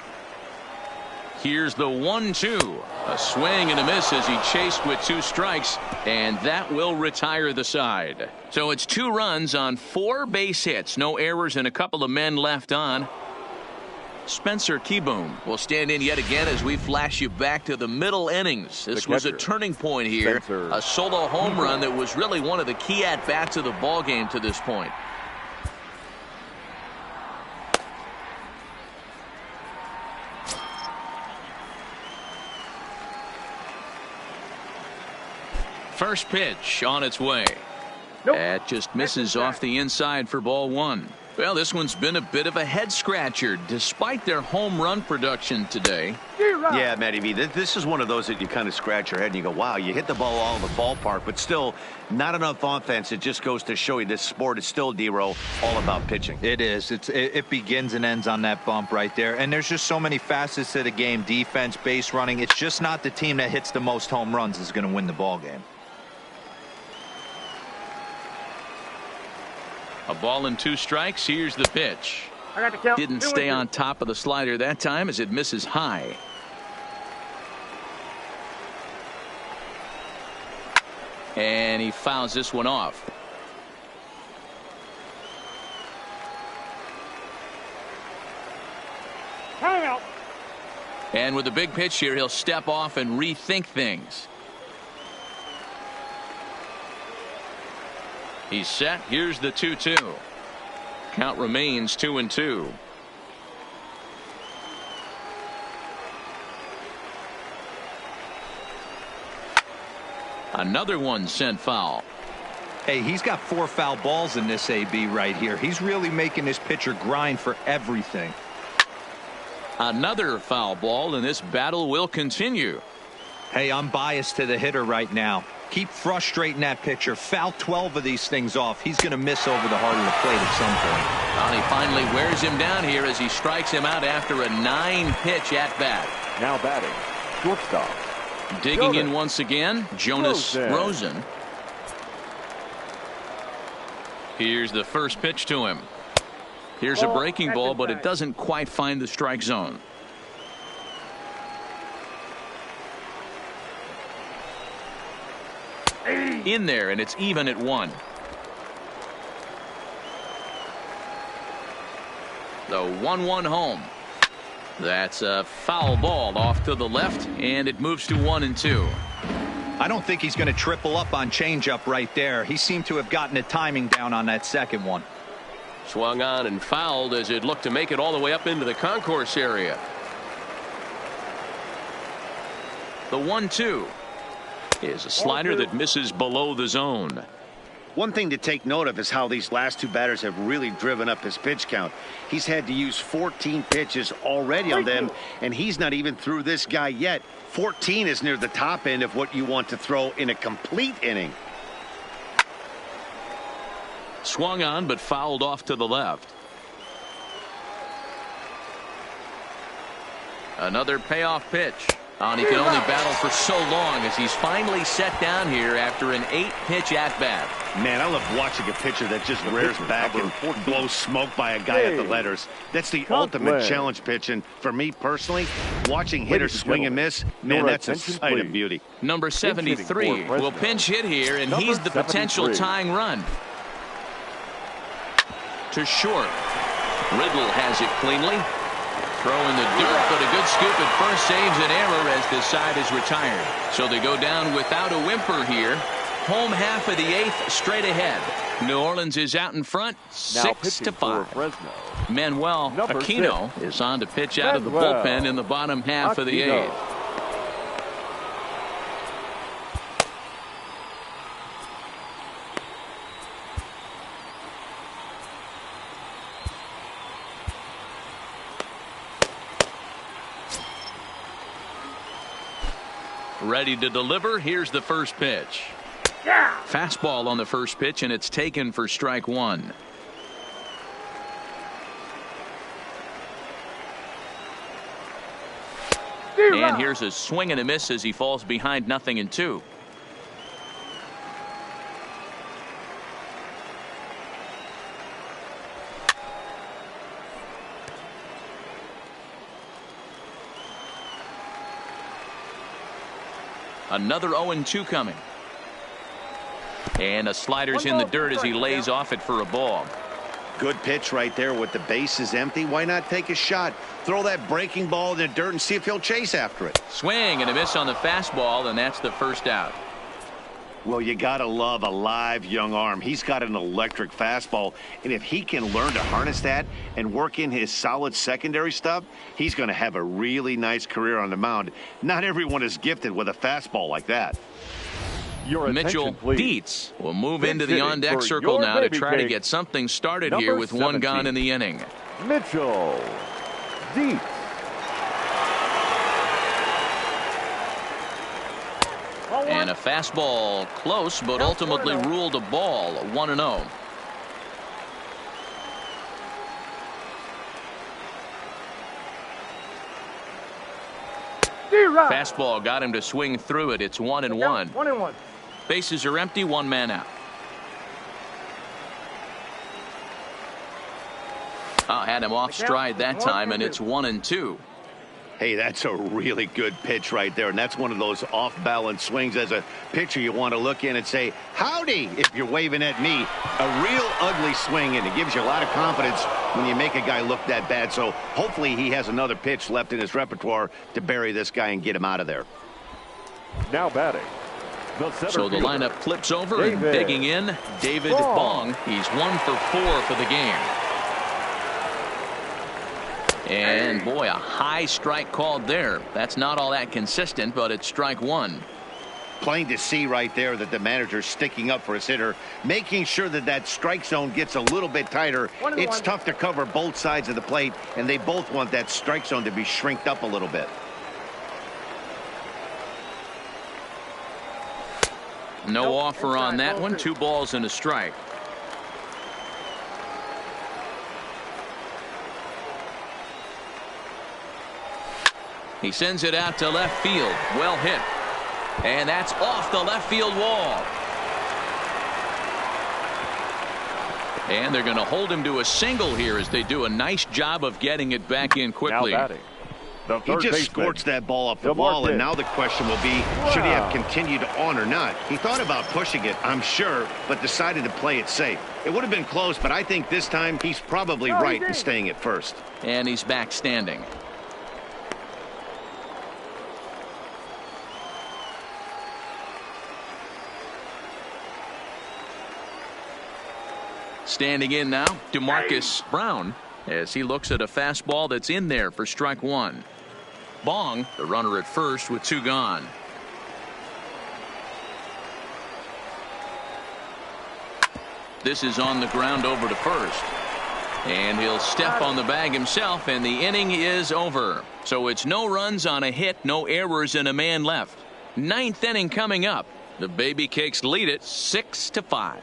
Here's the 1-2. A swing and a miss as he chased with two strikes, and that will retire the side. So it's 2 runs on 4 base hits. No errors and a couple of men left on. Spencer Kieboom will stand in yet again as we flash you back to the middle innings. This was a turning point here. A solo home run that was really one of the key at-bats of the ball game to this point. First pitch on its way. That just misses off the inside for ball one. Well, this one's been a bit of a head scratcher despite their home run production today. Yeah, Matty V, this is one of those that you kind of scratch your head and you go, wow, you hit the ball all in the ballpark, but still not enough offense. It just goes to show you this sport is still, D-Row, all about pitching. It is. It begins and ends on that bump right there. And there's just so many facets to the game. Defense, base running. It's just not the team that hits the most home runs is going to win the ball game. A ball and 2 strikes. Here's the pitch. I got the count. Didn't stay on top of the slider that time as it misses high. And he fouls this one off. Time out. And with a big pitch here, he'll step off and rethink things. He's set. Here's the 2-2. Count remains 2-2. Another one sent foul. Hey, he's got 4 foul balls in this AB right here. He's really making this pitcher grind for everything. Another foul ball, and this battle will continue. Hey, I'm biased to the hitter right now. Keep frustrating that pitcher. Foul 12 of these things off. He's going to miss over the heart of the plate at some point. Well, he finally wears him down here as he strikes him out after a 9-pitch at-bat. Now batting, shortstop. Digging in once again, Jonas Rosen. Here's the first pitch to him. Here's a breaking ball, but it doesn't quite find the strike zone. In there, and it's even at 1. The 1-1 home. That's a foul ball off to the left, and it moves to 1-2. I don't think he's going to triple up on changeup right there. He seemed to have gotten the timing down on that second one. Swung on and fouled as it looked to make it all the way up into the concourse area. The 1-2 is a slider that misses below the zone. One thing to take note of is how these last 2 batters have really driven up his pitch count. He's had to use 14 pitches already on them, and he's not even through this guy yet. 14 is near the top end of what you want to throw in a complete inning. Swung on but fouled off to the left. Another payoff pitch. And he can only battle for so long as he's finally set down here after an 8-pitch at-bat. Man, I love watching a pitcher that just rears back and blows smoke by a guy at the letters. That's the ultimate challenge pitch. And for me personally, watching hitters swing and miss, man, that's a sight of beauty. Number 73 will pinch hit here, and he's the potential tying run. To short. Riddle has it cleanly. Throw in the dirt, but a good scoop at first saves an error as the side is retired. So they go down without a whimper here. Home half of the 8th straight ahead. New Orleans is out in front, 6-5. Manuel Aquino is on to pitch out of the bullpen in the bottom half of the 8th. Ready to deliver. Here's the first pitch. Fastball on the first pitch, and it's taken for strike 1. And here's a swing and a miss as he falls behind 0-2. Another 0-2 coming. And a slider's in the dirt as he lays off it for a ball. Good pitch right there with the bases empty. Why not take a shot? Throw that breaking ball in the dirt and see if he'll chase after it. Swing and a miss on the fastball, and that's the first out. Well, you got to love a live young arm. He's got an electric fastball, and if he can learn to harness that and work in his solid secondary stuff, he's going to have a really nice career on the mound. Not everyone is gifted with a fastball like that. Mitchell Dietz will move into the on-deck circle now to try to get something started here with 1 gone in the inning. Mitchell Dietz. And a fastball close, but ultimately ruled a ball. 1-0. Fastball got him to swing through it. It's 1-1. 1-1. Bases are empty. 1 man out. Had him off stride that time, and it's 1-2. Hey, that's a really good pitch right there, and that's one of those off-balance swings. As a pitcher, you want to look in and say, howdy, if you're waving at me. A real ugly swing, and it gives you a lot of confidence when you make a guy look that bad. So hopefully he has another pitch left in his repertoire to bury this guy and get him out of there. Now batting. So the lineup flips over, and digging in, David Bong. He's 1 for 4 for the game. And boy, a high strike called there. That's not all that consistent, but it's strike 1. Plain to see right there that the manager's sticking up for his hitter, making sure that that strike zone gets a little bit tighter. It's tough to cover both sides of the plate, and they both want that strike zone to be shrinked up a little bit. No offer on that one. 2 balls and a strike. He sends it out to left field. Well hit. And that's off the left field wall. And they're going to hold him to a single here as they do a nice job of getting it back in quickly. Now batting. He just scorched that ball off the wall, and now the question will be, should he have continued on or not? He thought about pushing it, I'm sure, but decided to play it safe. It would have been close, but I think this time he's probably right in staying at first. And he's back standing. Standing in now, DeMarcus Brown, as he looks at a fastball that's in there for strike 1. Bong, the runner at first with 2 gone. This is on the ground over to first. And he'll step on the bag himself, and the inning is over. So it's no runs on a hit, no errors, and a man left. 9th inning coming up. The Baby Cakes lead it 6-5.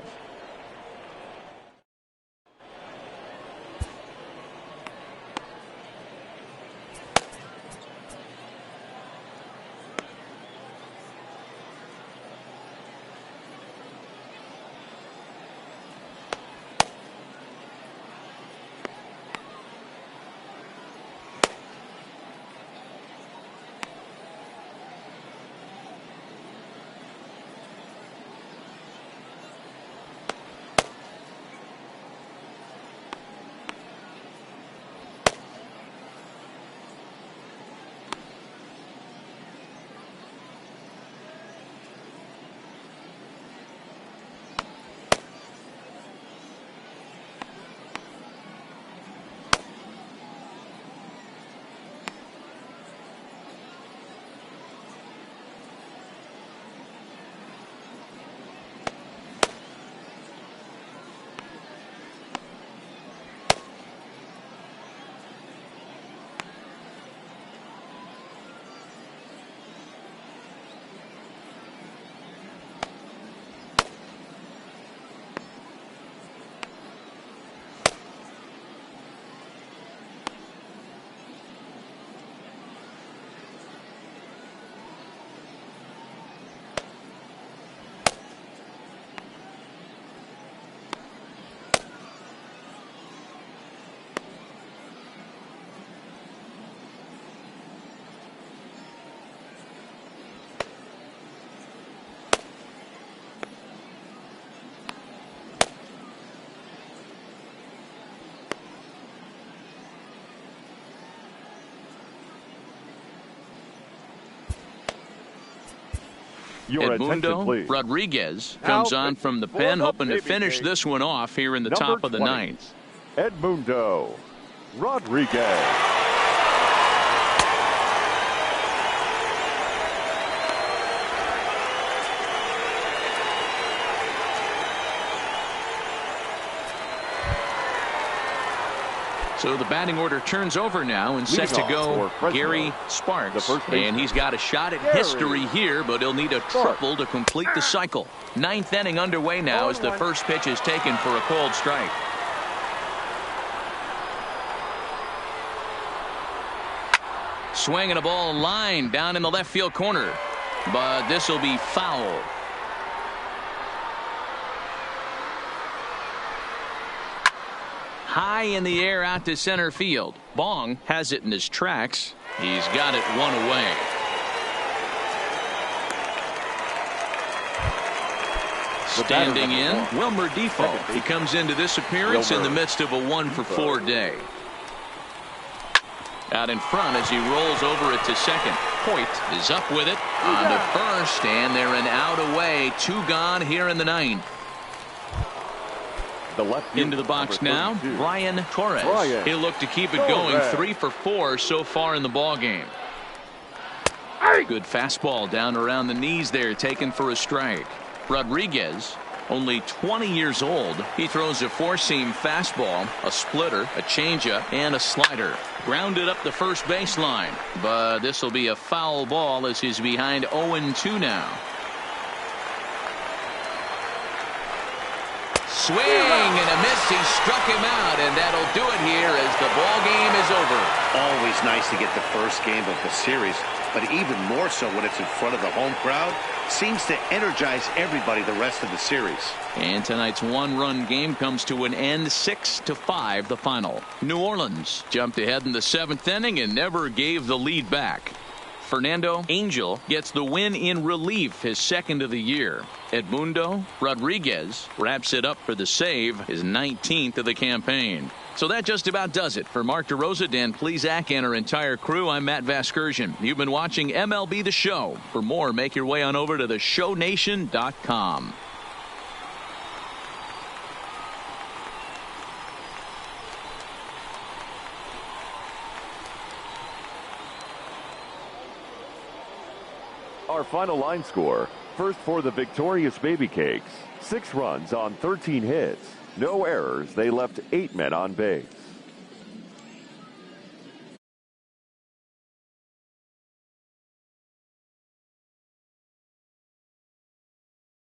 Your attention, Edmundo please. Rodriguez comes on from the pen, hoping to finish this one off here in the top of the ninth. Edmundo Rodriguez. So the batting order turns over now and set to go Gary Sparks. And he's got a shot at history here, but he'll need a triple to complete the cycle. Ninth inning underway now as the first pitch is taken for a cold strike. Swinging a ball line down in the left field corner. But this will be foul. High in the air out to center field. Bong has it in his tracks. He's got it one away. Standing in, Wilmer Defoe. He comes into this appearance in the midst of a 1-for-4 day. Out in front as he rolls over it to second. Hoyt is up with it on to first, and they're an out away. 2 gone here in the ninth. Into the box now, Brian Torres. He'll look to keep it going. 3 for 4 so far in the ball game. Good fastball down around the knees there, taken for a strike. Rodriguez, only 20 years old. He throws a 4-seam fastball, a splitter, a changeup, and a slider. Grounded up the first baseline, but this will be a foul ball as he's behind 0-2 now. Swing and a miss. He struck him out, and that'll do it here as the ball game is over. Always nice to get the first game of the series, but even more so when it's in front of the home crowd. Seems to energize everybody the rest of the series. And tonight's 1-run game comes to an end, 6-5 the final. New Orleans jumped ahead in the 7th inning and never gave the lead back. Fernando Angel gets the win in relief, his 2nd of the year. Edmundo Rodriguez wraps it up for the save, his 19th of the campaign. So that just about does it. For Mark DeRosa, Dan Plesac, and our entire crew, I'm Matt Vasgersian. You've been watching MLB The Show. For more, make your way on over to theshownation.com. Our final line score. First for the victorious Baby Cakes. 6 runs on 13 hits. No errors. They left 8 men on base.